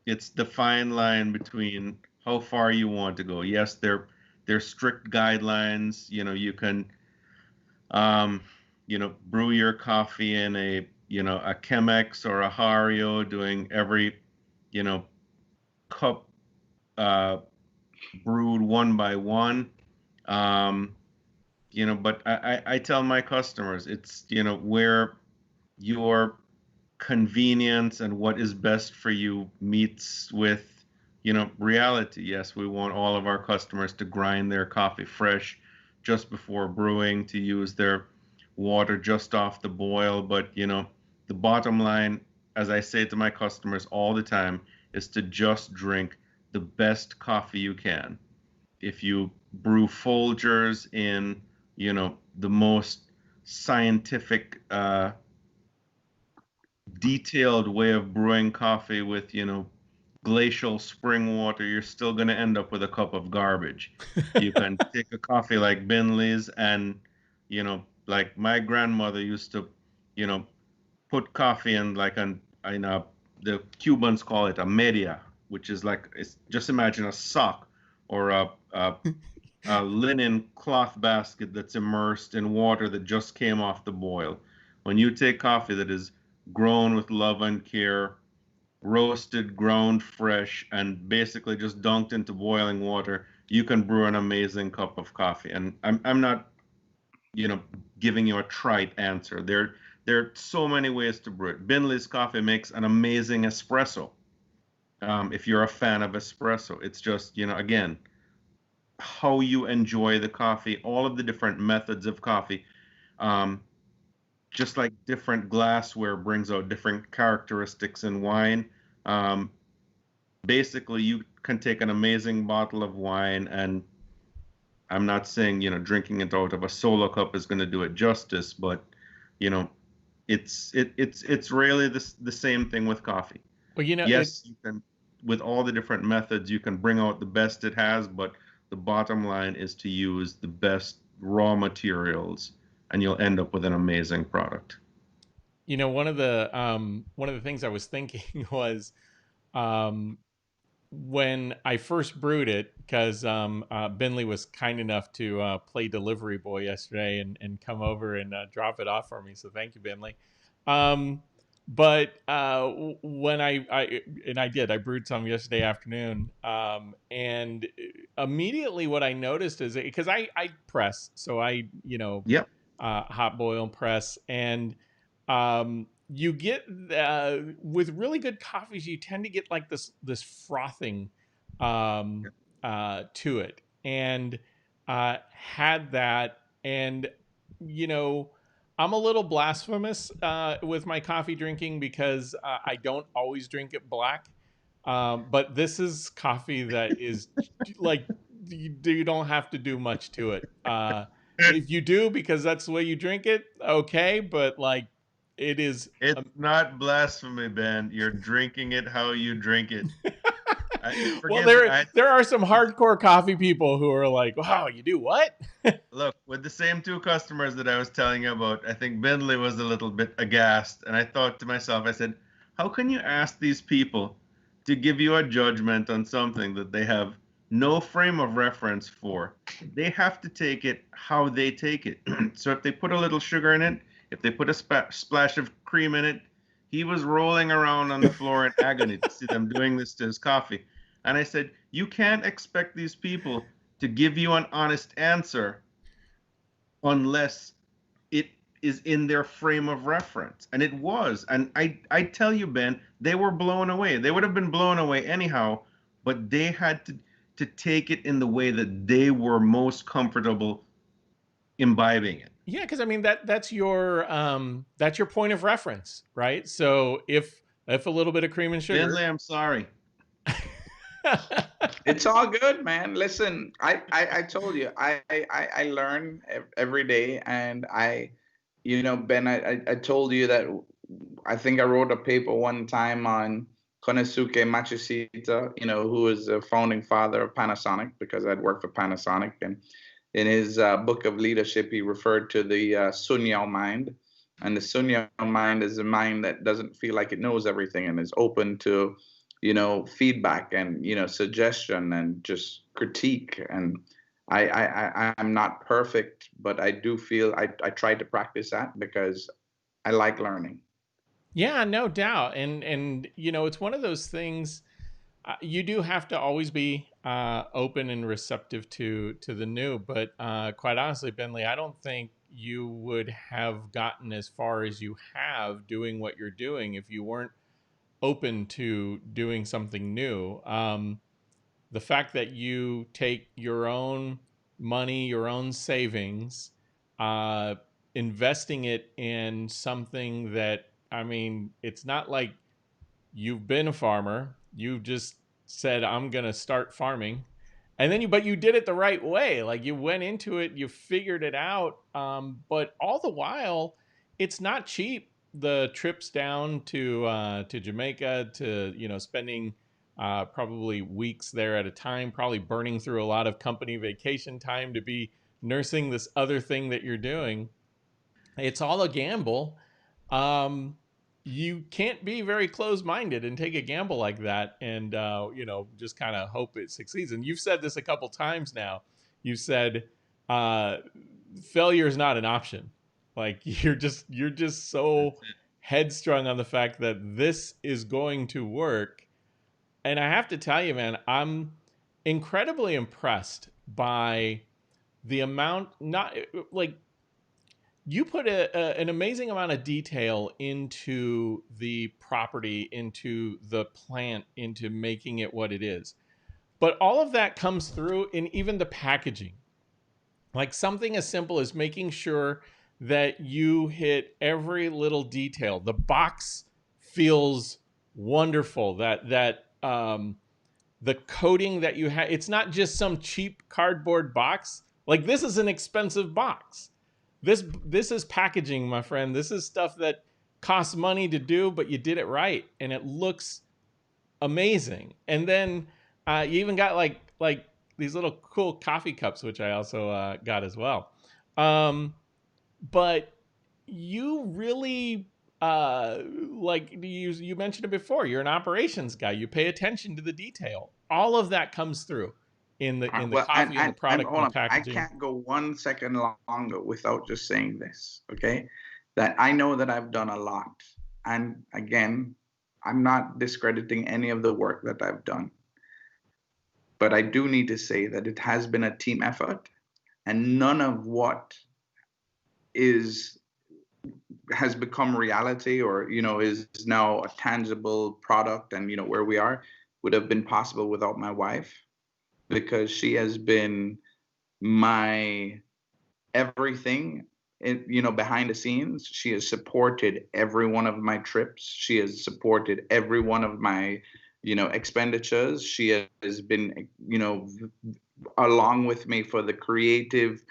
It's the fine line between how far you want to go. Yes, there's strict guidelines. You can, brew your coffee in a Chemex or a Hario, doing every, cup brewed one by one. But I tell my customers, it's, where your convenience and what is best for you meets with, reality. Yes, we want all of our customers to grind their coffee fresh just before brewing, to use their water just off the boil. But, the bottom line, as I say to my customers all the time, is to just drink the best coffee you can. If you brew Folgers in, the most scientific, detailed way of brewing coffee with, glacial spring water, you're still going to end up with a cup of garbage. You can take a coffee like Bindley's, and, like my grandmother used to, put coffee in like the Cubans call it a media, which is like, just imagine a sock or a linen cloth basket that's immersed in water that just came off the boil. When you take coffee that is grown with love and care, roasted, ground fresh, and basically just dunked into boiling water, you can brew an amazing cup of coffee. And I'm not, giving you a trite answer. There are so many ways to brew it. Bindley's coffee makes an amazing espresso. If you're a fan of espresso, it's just, again, how you enjoy the coffee, all of the different methods of coffee. Just like different glassware brings out different characteristics in wine. Basically, you can take an amazing bottle of wine, and I'm not saying, drinking it out of a solo cup is going to do it justice, but, it's really the same thing with coffee.
Well,
Yes, you can, with all the different methods, you can bring out the best it has, but the bottom line is to use the best raw materials, and you'll end up with an amazing product.
One of the things I was thinking was, when I first brewed it, because Bindley was kind enough to play delivery boy yesterday and come over and drop it off for me. So thank you, Bindley. But when I brewed some yesterday afternoon, and immediately what I noticed is, because I press, so I
Yep.
hot boil and press, and you get with really good coffees, you tend to get like this frothing to it, and had that, and I'm a little blasphemous with my coffee drinking because I don't always drink it black. But this is coffee that is like, you don't have to do much to it. If you do, because that's the way you drink it, okay. But like, it is.
It's not blasphemy, Ben. You're drinking it how you drink it.
Well,
Forgive me.
there are some hardcore coffee people who are like, wow, you do what?
Look, with the same two customers that I was telling you about, I think Bindley was a little bit aghast. And I thought to myself, I said, how can you ask these people to give you a judgment on something that they have no frame of reference for? They have to take it how they take it. So if they put a little sugar in it, if they put a splash of cream in it, he was rolling around on the floor in agony to see them doing this to his coffee. And I said, you can't expect these people to give you an honest answer unless it is in their frame of reference. And it was. And I tell you, Ben, they were blown away. They would have been blown away anyhow, but they had to take it in the way that they were most comfortable imbibing it.
Yeah, because I mean that's your point of reference, right? So if a little bit of cream and sugar,
Bindley, I'm sorry.
It's all good, man. Listen, I told you, I learn every day, and Ben, I told you that I think I wrote a paper one time on Konosuke Matsushita, who is the founding father of Panasonic, because I'd worked for Panasonic, and in his book of leadership, he referred to the Sunyao mind, and the Sunyao mind is a mind that doesn't feel like it knows everything and is open to feedback and suggestion and just critique. And I'm not perfect, but I do feel I try to practice that because I like learning.
Yeah, no doubt. And it's one of those things. You do have to always be open and receptive to the new. But quite honestly, Bentley, I don't think you would have gotten as far as you have doing what you're doing if you weren't open to doing something new. The fact that you take your own money, your own savings, uh, investing it in something that, I mean, it's not like you've been a farmer. You just said, I'm going to start farming. And then but you did it the right way. Like you went into it, you figured it out. But all the while, it's not cheap. The trips down to Jamaica, to spending probably weeks there at a time, probably burning through a lot of company vacation time to be nursing this other thing that you're doing. It's all a gamble. Um, you can't be very closed-minded and take a gamble like that, and just kind of hope it succeeds. And you've said this a couple times now. You said uh, failure is not an option. Like you're just so headstrong on the fact that this is going to work. And I have to tell you, man, I'm incredibly impressed by the amount, not like you put an amazing amount of detail into the property, into the plant, into making it what it is. But all of that comes through in even the packaging. Like something as simple as making sure that you hit every little detail. The box feels wonderful. The coating that you have, it's not just some cheap cardboard box. Like this is an expensive box. This is packaging, my friend. This is stuff that costs money to do, but you did it right, and it looks amazing. And then you even got like these little cool coffee cups, which I also got as well. But you really like you mentioned it before. You're an operations guy. You pay attention to the detail. All of that comes through in the coffee and the product and the packaging.
I can't go 1 second longer without just saying this, okay? That I know that I've done a lot. And again, I'm not discrediting any of the work that I've done. But I do need to say that it has been a team effort, and none of what has become reality or is now a tangible product and where we are would have been possible without my wife, because she has been my everything behind the scenes. She has supported every one of my trips. She has supported every one of my expenditures. She has been along with me for the creative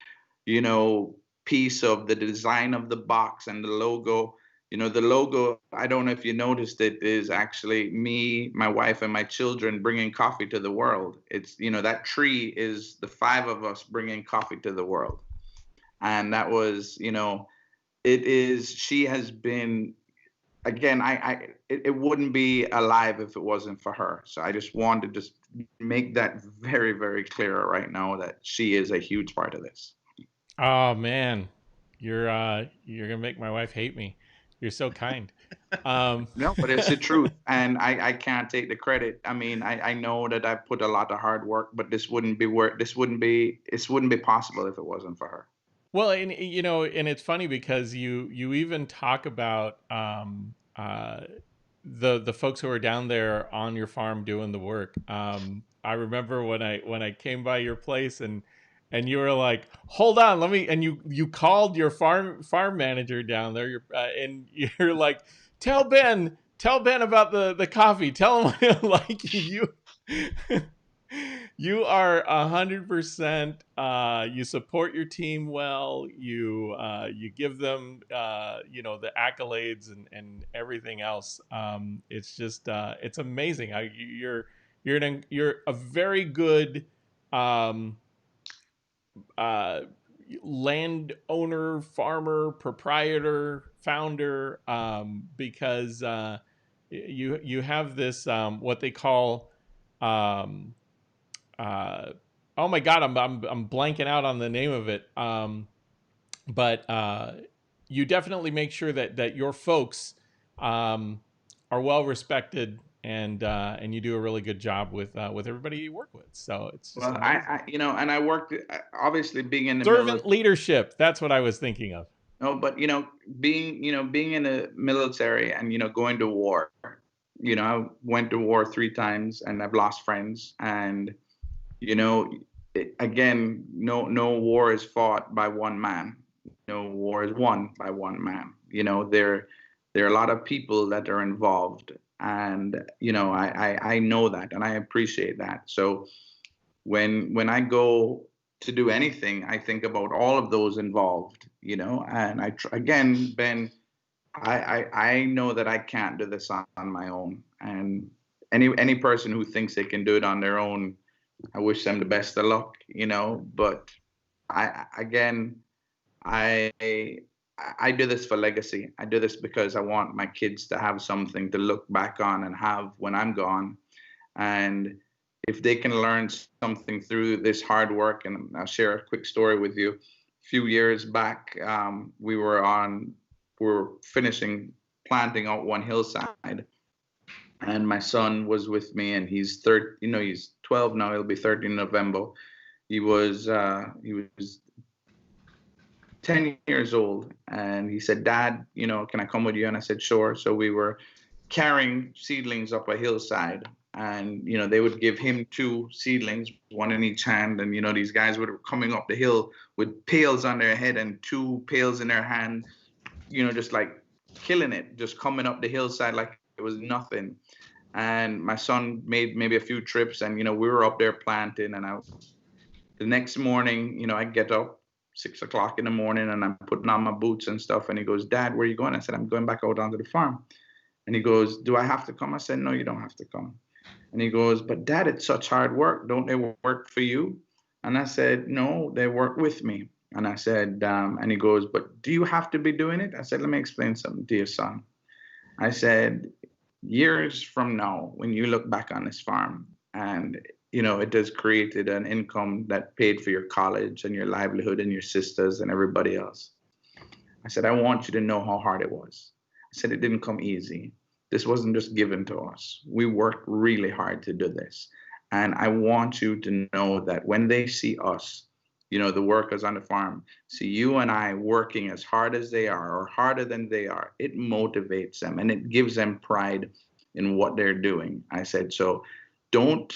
piece of the design of the box and the logo. The logo, I don't know if you noticed it, is actually me, my wife, and my children bringing coffee to the world. It's, that tree is the five of us bringing coffee to the world. And that was, she has been, again, it wouldn't be alive if it wasn't for her. So I just wanted to just make that very, very clear right now that she is a huge part of this.
Oh man, you're gonna make my wife hate me. You're so kind.
No, but it's the truth, and I can't take the credit. I mean, I know that I put a lot of hard work, but this wouldn't be possible if it wasn't for her.
Well, and and it's funny because you even talk about the folks who are down there on your farm doing the work. I remember when I came by your place and you were like, hold on, let me, and you called your farm manager down there, and you're like, tell Ben about the coffee, tell him like you. You are 100%. You support your team well. You give them the accolades and everything else. It's just it's amazing. You're a very good um, landowner, farmer, proprietor, founder, because you have this what they call um, oh my god, I'm blanking out on the name of it. But you definitely make sure that your folks are well respected, and you do a really good job with everybody you work with. So it's just
Well,
amazing.
and I worked, obviously being in the
Servant
military.
leadership. That's what I was thinking of.
No, but being in the military and going to war. I went to war 3 times and I've lost friends. And again, no war is fought by one man. No war is won by one man. There are a lot of people that are involved, and I know that and I appreciate that. So when I go to do anything, I think about all of those involved. And again, Ben, I know that I can't do this on my own. And any person who thinks they can do it on their own, I wish them the best of luck. But again, I I do this for legacy. I do this because I want my kids to have something to look back on and have when I'm gone. And if they can learn something through this hard work, and I'll share a quick story with you. A few years back, we were finishing planting out one hillside, and my son was with me, and he's 12 now. He'll be 13 in November. He was 10 years old, and he said, "Dad, can I come with you?" And I said, "Sure." So we were carrying seedlings up a hillside, and they would give him 2 seedlings, one in each hand, and these guys were coming up the hill with pails on their head and 2 pails in their hand, just like killing it, just coming up the hillside like it was nothing. And my son made maybe a few trips, and we were up there planting, and the next morning, I get up 6 o'clock in the morning, and I'm putting on my boots and stuff, and he goes, "Dad, where are you going?" I said, "I'm going back out onto the farm." And he goes, "Do I have to come?" I said, "No, you don't have to come." And he goes, "But Dad, it's such hard work. Don't they work for you?" And I said, "No, they work with me." And I said, and he goes, "But do you have to be doing it?" I said, "Let me explain something to you, son." I said, years from now, when you look back on this farm and it has created an income that paid for your college and your livelihood and your sisters and everybody else. I said, I want you to know how hard it was. I said, it didn't come easy. This wasn't just given to us. We worked really hard to do this. And I want you to know that when they see us, the workers on the farm, see you and I working as hard as they are or harder than they are, it motivates them and it gives them pride in what they're doing. I said, so don't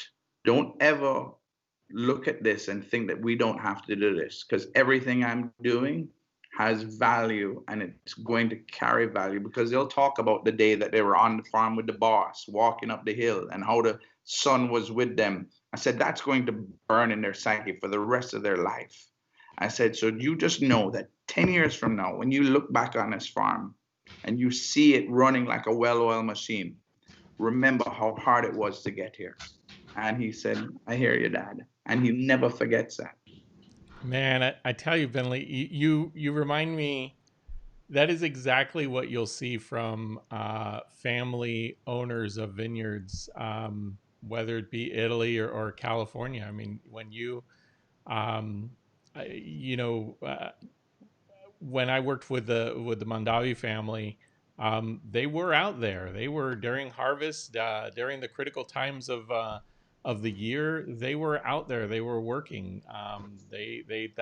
ever look at this and think that we don't have to do this, because everything I'm doing has value and it's going to carry value, because they'll talk about the day that they were on the farm with the boss walking up the hill and how the sun was with them. I said, that's going to burn in their psyche for the rest of their life. I said, so you just know that 10 years from now, when you look back on this farm, and you see it running like a well-oiled machine, remember how hard it was to get here. And he said, I hear you, Dad. And he never forgets that.
Man, I tell you, Bindley, you remind me. That is exactly what you'll see from family owners of vineyards, whether it be Italy or California. I mean, when um, you know, when I worked with the Mondavi family, they were out there. They were during harvest, during the critical times of the year. They were out there. They were working. They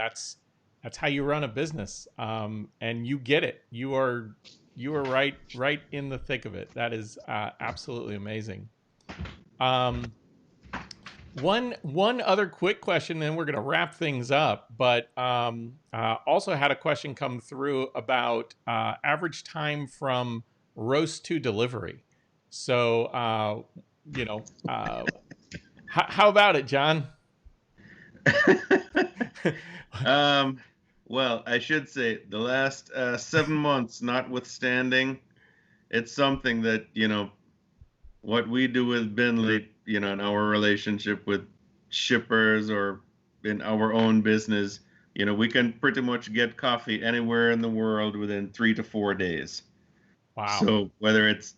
that's how you run a business, and you get it. You are right in the thick of it. That is absolutely amazing. Um, one other quick question, then we're going to wrap things up. But also had a question come through about average time from roast to delivery. So how about it, John?
um, well, I should say the last 7 months, notwithstanding, it's something that, what we do with Bindley, in our relationship with shippers or in our own business, we can pretty much get coffee anywhere in the world within 3 to 4 days.
Wow.
So whether it's,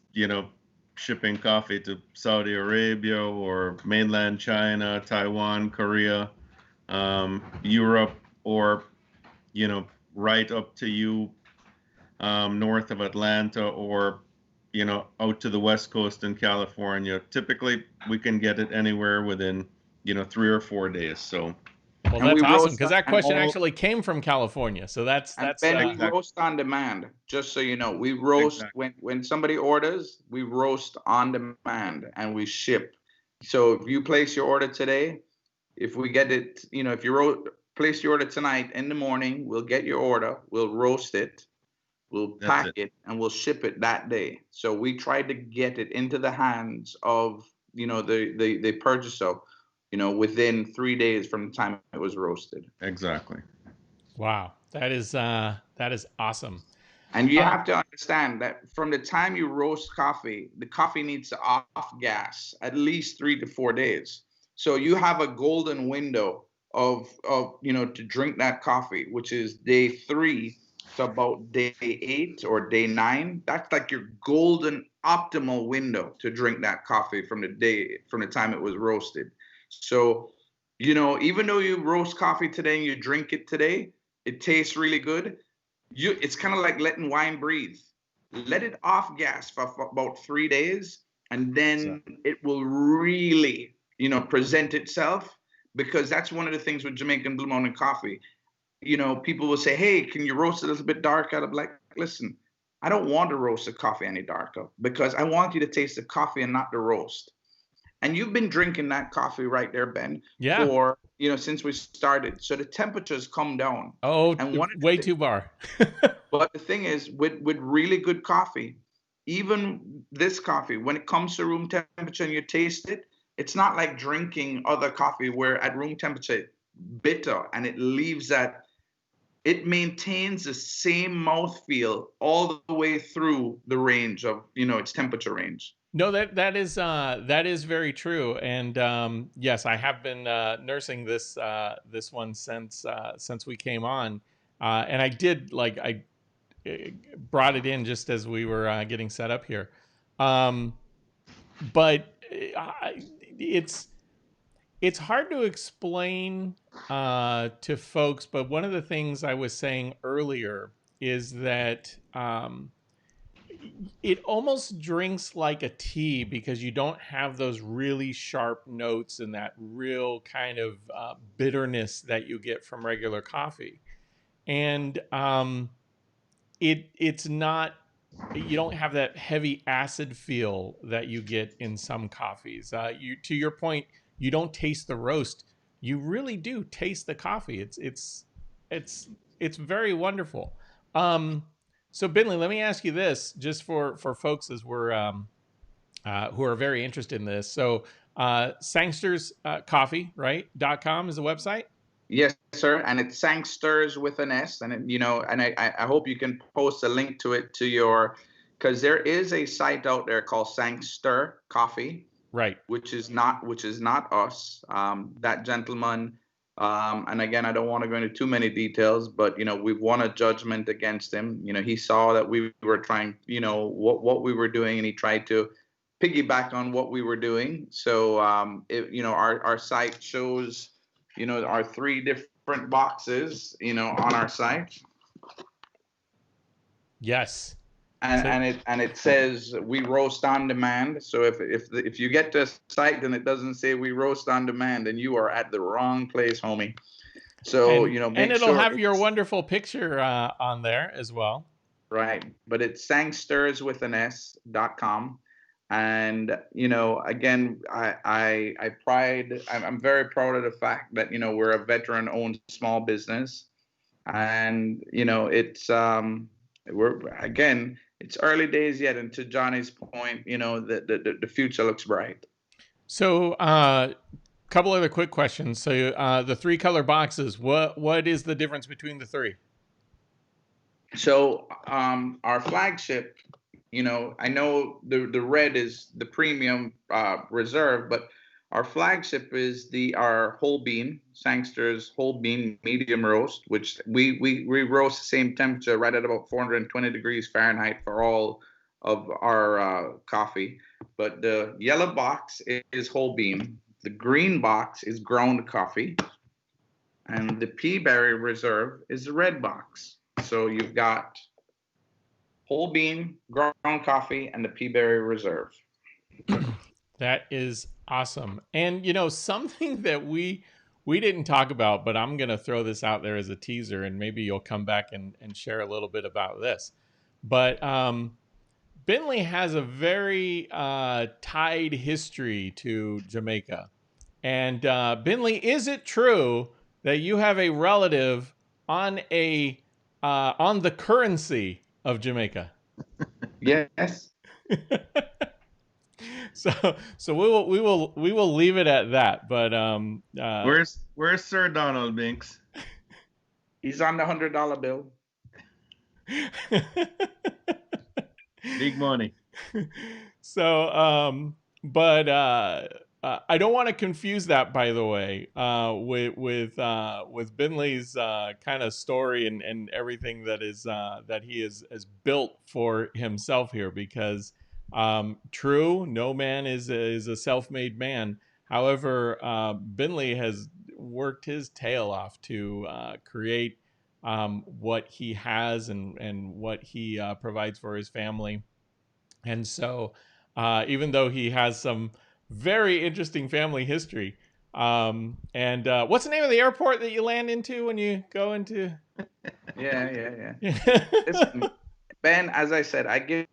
shipping coffee to Saudi Arabia or mainland China, Taiwan, Korea, Europe, or, right up to you, north of Atlanta, or out to the West Coast in California. Typically, we can get it anywhere within, 3 or 4 days. So,
Well,
And
that's
we
awesome
roast
because that
and
question
all,
actually came from California. So
and Ben, we
exactly,
roast on demand. Just so you know, we roast
exactly,
when somebody orders, we roast on demand and we ship. So if you place your order today, if we get it, if you place your order tonight in the morning, we'll get your order, we'll roast it, we'll
that's
pack
it.
it, and we'll ship it that day. So we try to get it into the hands of the purchaser, within 3 days from the time it was roasted.
Exactly.
wow. That is awesome.
And you
Uh,
have to understand that from the time you roast coffee, the coffee needs to off gas at least 3 to 4 days. So you have a golden window of to drink that coffee, which is day 3 to about day 8 or day 9. That's like your golden optimal window to drink that coffee from the time it was roasted. So, even though you roast coffee today and you drink it today, it tastes really good. It's kind of like letting wine breathe. Let it off gas for about 3 days, and then
Exactly.
it will really present itself, because that's one of the things with Jamaican Blue Mountain coffee. People will say, hey, can you roast it a little bit darker? I'm like, listen, I don't want to roast the coffee any darker, because I want you to taste the coffee and not the roast. And you've been drinking that coffee right there, Ben,
yeah.
for since we started. So the temperatures come down.
Oh,
And one of
way
the
too bar.
but the thing is, with really good coffee, even this coffee, when it comes to room temperature and you taste it, it's not like drinking other coffee where at room temperature it's bitter and it leaves that. It maintains the same mouthfeel all the way through the range of its temperature range.
No, that is very true, and yes, I have been nursing this one since we came on, and I did like I brought it in just as we were getting set up here, um, but it's it's hard to explain to folks. But one of the things I was saying earlier is that. It almost drinks like a tea because you don't have those really sharp notes and that real kind of bitterness that you get from regular coffee. And it's not, you don't have that heavy acid feel that you get in some coffees. To your point, you don't taste the roast. You really do taste the coffee. It's it's very wonderful. Um, so Binley, let me ask you this, just for folks as we're who are very interested in this. So Sangster's coffee, right? .com is the website.
Yes, sir. And it's Sangsters with an S. And and I hope you can post a link to it to your, because there is a site out there called Sangster Coffee,
Right.
which is not us. That gentleman, and again, I don't want to go into too many details, but we've won a judgment against him. He saw that we were trying, what we were doing, and he tried to piggyback on what we were doing. So, our site shows, our three different boxes, on our site.
Yes.
And it says we roast on demand. So if you get to a site and it doesn't say we roast on demand, then you are at the wrong place, homie. So
And
make
it'll
sure
have your wonderful picture on there as well.
right. But it's sangsters.com. And again, I'm very proud of the fact that we're a veteran-owned small business, and it's early days yet, and to Johnny's point, the future looks bright.
So, couple other quick questions. So, the three color boxes. What is the difference between the three?
So, our flagship, I know the red is the premium reserve, but our flagship is our whole bean, Sangster's whole bean medium roast, which we roast the same temperature, right at about 420 degrees Fahrenheit for all of our coffee. But the yellow box is whole bean, the green box is ground coffee, and the pea berry reserve is the red box. So you've got whole bean, ground coffee, and the pea berry reserve.
That is awesome. And something that we didn't talk about, but I'm gonna throw this out there as a teaser, and maybe you'll come back and share a little bit about this. But Bindley has a very tied history to Jamaica. And Bindley, is it true that you have a relative on the currency of Jamaica?
Yes.
So we will leave it at that. But
where's Sir Donald Binks?
He's on the $100 bill.
Big money.
So but I don't want to confuse that, by the way, with Bindley's kind of story and everything that is that he has built for himself here, because true, no man is a self-made man. However, Bindley has worked his tail off to create what he has and what he provides for his family. And so, even though he has some very interesting family history, and what's the name of the airport that you land into when you go into?
Yeah. Listen, Ben, as I said, I give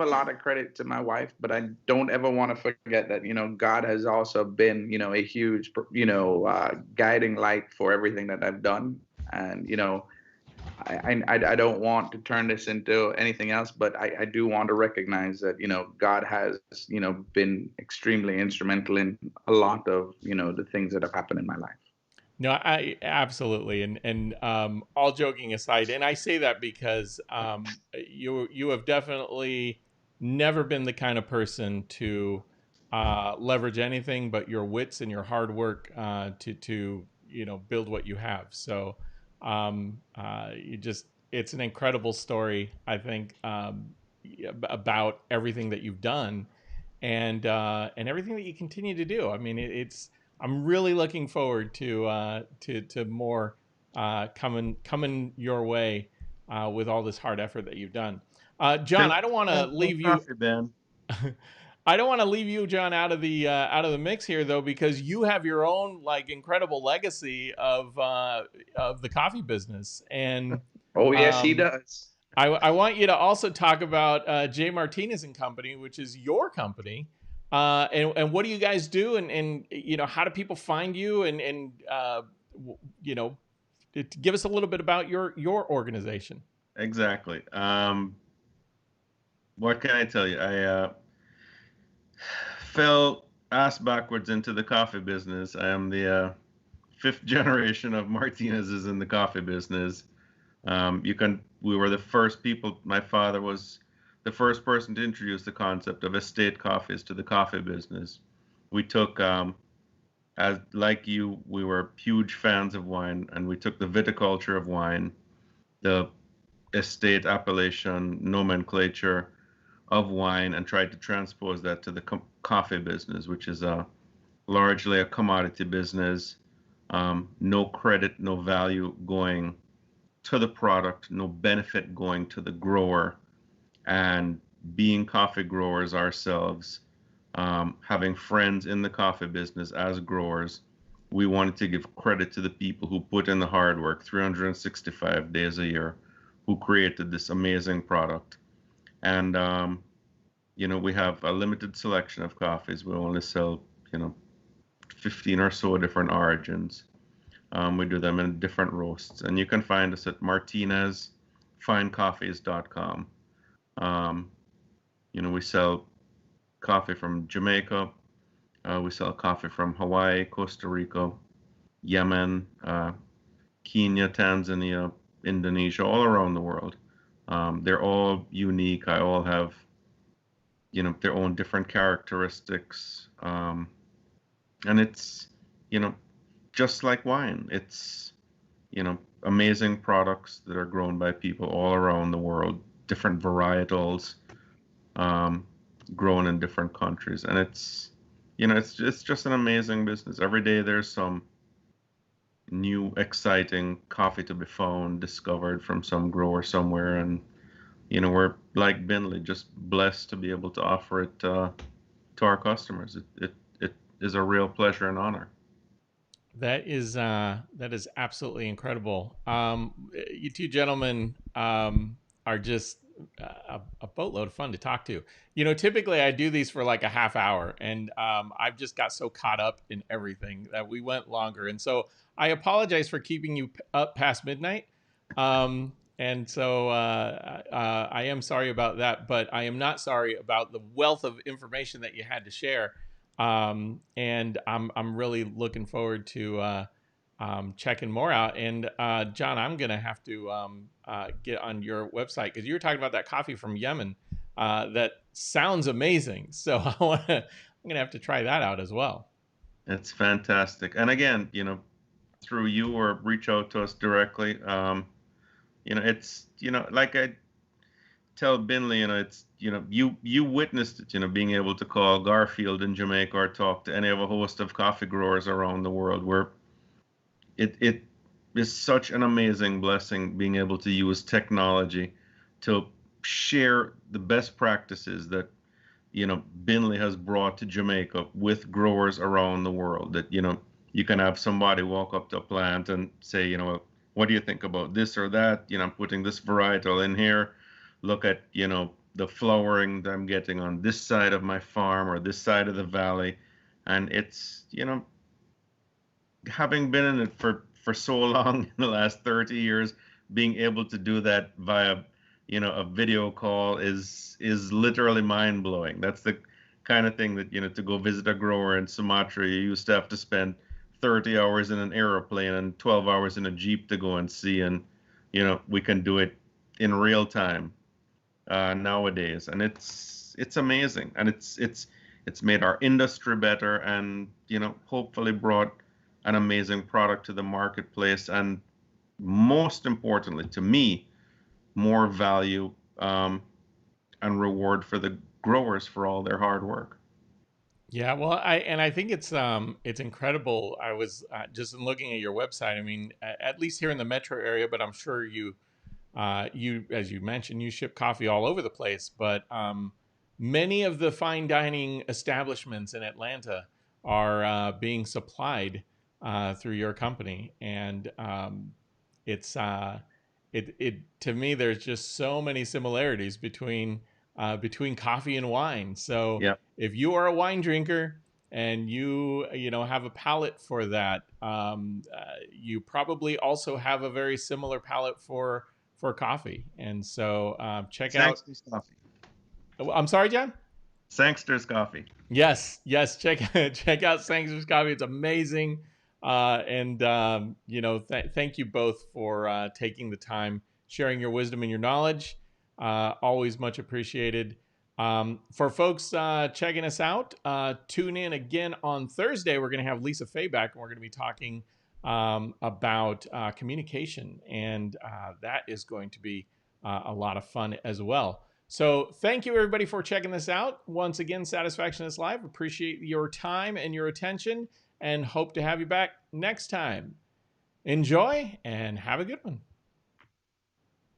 a lot of credit to my wife, but I don't ever want to forget that God has also been a huge guiding light for everything that I've done, and I don't want to turn this into anything else, but I do want to recognize that God has been extremely instrumental in a lot of the things that have happened in my life.
No, I absolutely, and all joking aside, and I say that because you have definitely never been the kind of person to leverage anything but your wits and your hard work to build what you have. So it's an incredible story, I think, about everything that you've done and everything that you continue to do. I mean, I'm really looking forward to more coming your way with all this hard effort that you've done. John, I don't want to leave you.
Coffee, Ben.
I don't want to leave you, John, out of the mix here, though, because you have your own incredible legacy of the coffee business. And
oh yes, he does.
I want you to also talk about J. Martinez and Company, which is your company. And what do you guys do, and how do people find you, and give us a little bit about your organization.
Exactly. What can I tell you? I fell ass backwards into the coffee business. I am the fifth generation of Martinez's in the coffee business. We were the first people. My father was the first person to introduce the concept of estate coffees to the coffee business. We took, as like you, we were huge fans of wine, and we took the viticulture of wine, the estate appellation nomenclature of wine, and tried to transpose that to the coffee business, which is largely a commodity business. No credit, no value going to the product, no benefit going to the grower. And being coffee growers ourselves, having friends in the coffee business as growers, we wanted to give credit to the people who put in the hard work 365 days a year, who created this amazing product. And, we have a limited selection of coffees. We only sell, 15 or so different origins. We do them in different roasts. And you can find us at martinezfinecoffees.com. We sell coffee from Jamaica. We sell coffee from Hawaii, Costa Rica, Yemen, Kenya, Tanzania, Indonesia, all around the world. They're all unique. They all have, their own different characteristics. And it's, just like wine. It's, amazing products that are grown by people all around the world, different varietals, grown in different countries. And it's, it's just an amazing business. Every day there's some new, exciting coffee to be found, discovered from some grower somewhere. And, we're like Bindley, just blessed to be able to offer it to our customers. It is a real pleasure and honor.
That is absolutely incredible. You two gentlemen are just a boatload of fun to talk to. Typically I do these for like a half hour, and I've just got so caught up in everything that we went longer. And so I apologize for keeping you up past midnight. And so I am sorry about that, but I am not sorry about the wealth of information that you had to share. And I'm really looking forward to checking more out. And John, I'm gonna have to get on your website, because you were talking about that coffee from Yemen. That sounds amazing. So I'm gonna have to try that out as well.
It's fantastic. And again, through you or reach out to us directly. It's like I tell Bindley, it's you witnessed it, being able to call Garfield in Jamaica or talk to any of a host of coffee growers around the world, where it is such an amazing blessing being able to use technology to share the best practices that Bindley has brought to Jamaica with growers around the world. That you can have somebody walk up to a plant and say, what do you think about this or that? I'm putting this varietal in here. Look at, the flowering that I'm getting on this side of my farm or this side of the valley. And it's, having been in it for so long, in the last 30 years, being able to do that via, a video call is literally mind blowing. That's the kind of thing that, to go visit a grower in Sumatra, you used to have to spend 30 hours in an airplane and 12 hours in a Jeep to go and see. And, we can do it in real time nowadays. And it's amazing. And it's made our industry better, and, hopefully brought an amazing product to the marketplace. And most importantly, to me, more value and reward for the growers for all their hard work.
Yeah, well, I think it's incredible. I was just looking at your website. I mean, at least here in the metro area, but I'm sure you, as you mentioned, you ship coffee all over the place. But many of the fine dining establishments in Atlanta are being supplied through your company, and it's to me, there's just so many similarities between coffee and wine. So
Yeah.
if you are a wine drinker and you have a palate for that, you probably also have a very similar palate for coffee. And so check out
Sangster's coffee.
I'm sorry, John?
Sangster's coffee.
Yes, check out Sangster's coffee. It's amazing. Thank you both for taking the time, sharing your wisdom and your knowledge. Always much appreciated. For folks checking us out, tune in again on Thursday. We're going to have Lisa Fay back, and we're going to be talking about communication, and that is going to be a lot of fun as well. So thank you, everybody, for checking this out. Once again, Satisfactionist Live. Appreciate your time and your attention, and hope to have you back next time. Enjoy and have a good one.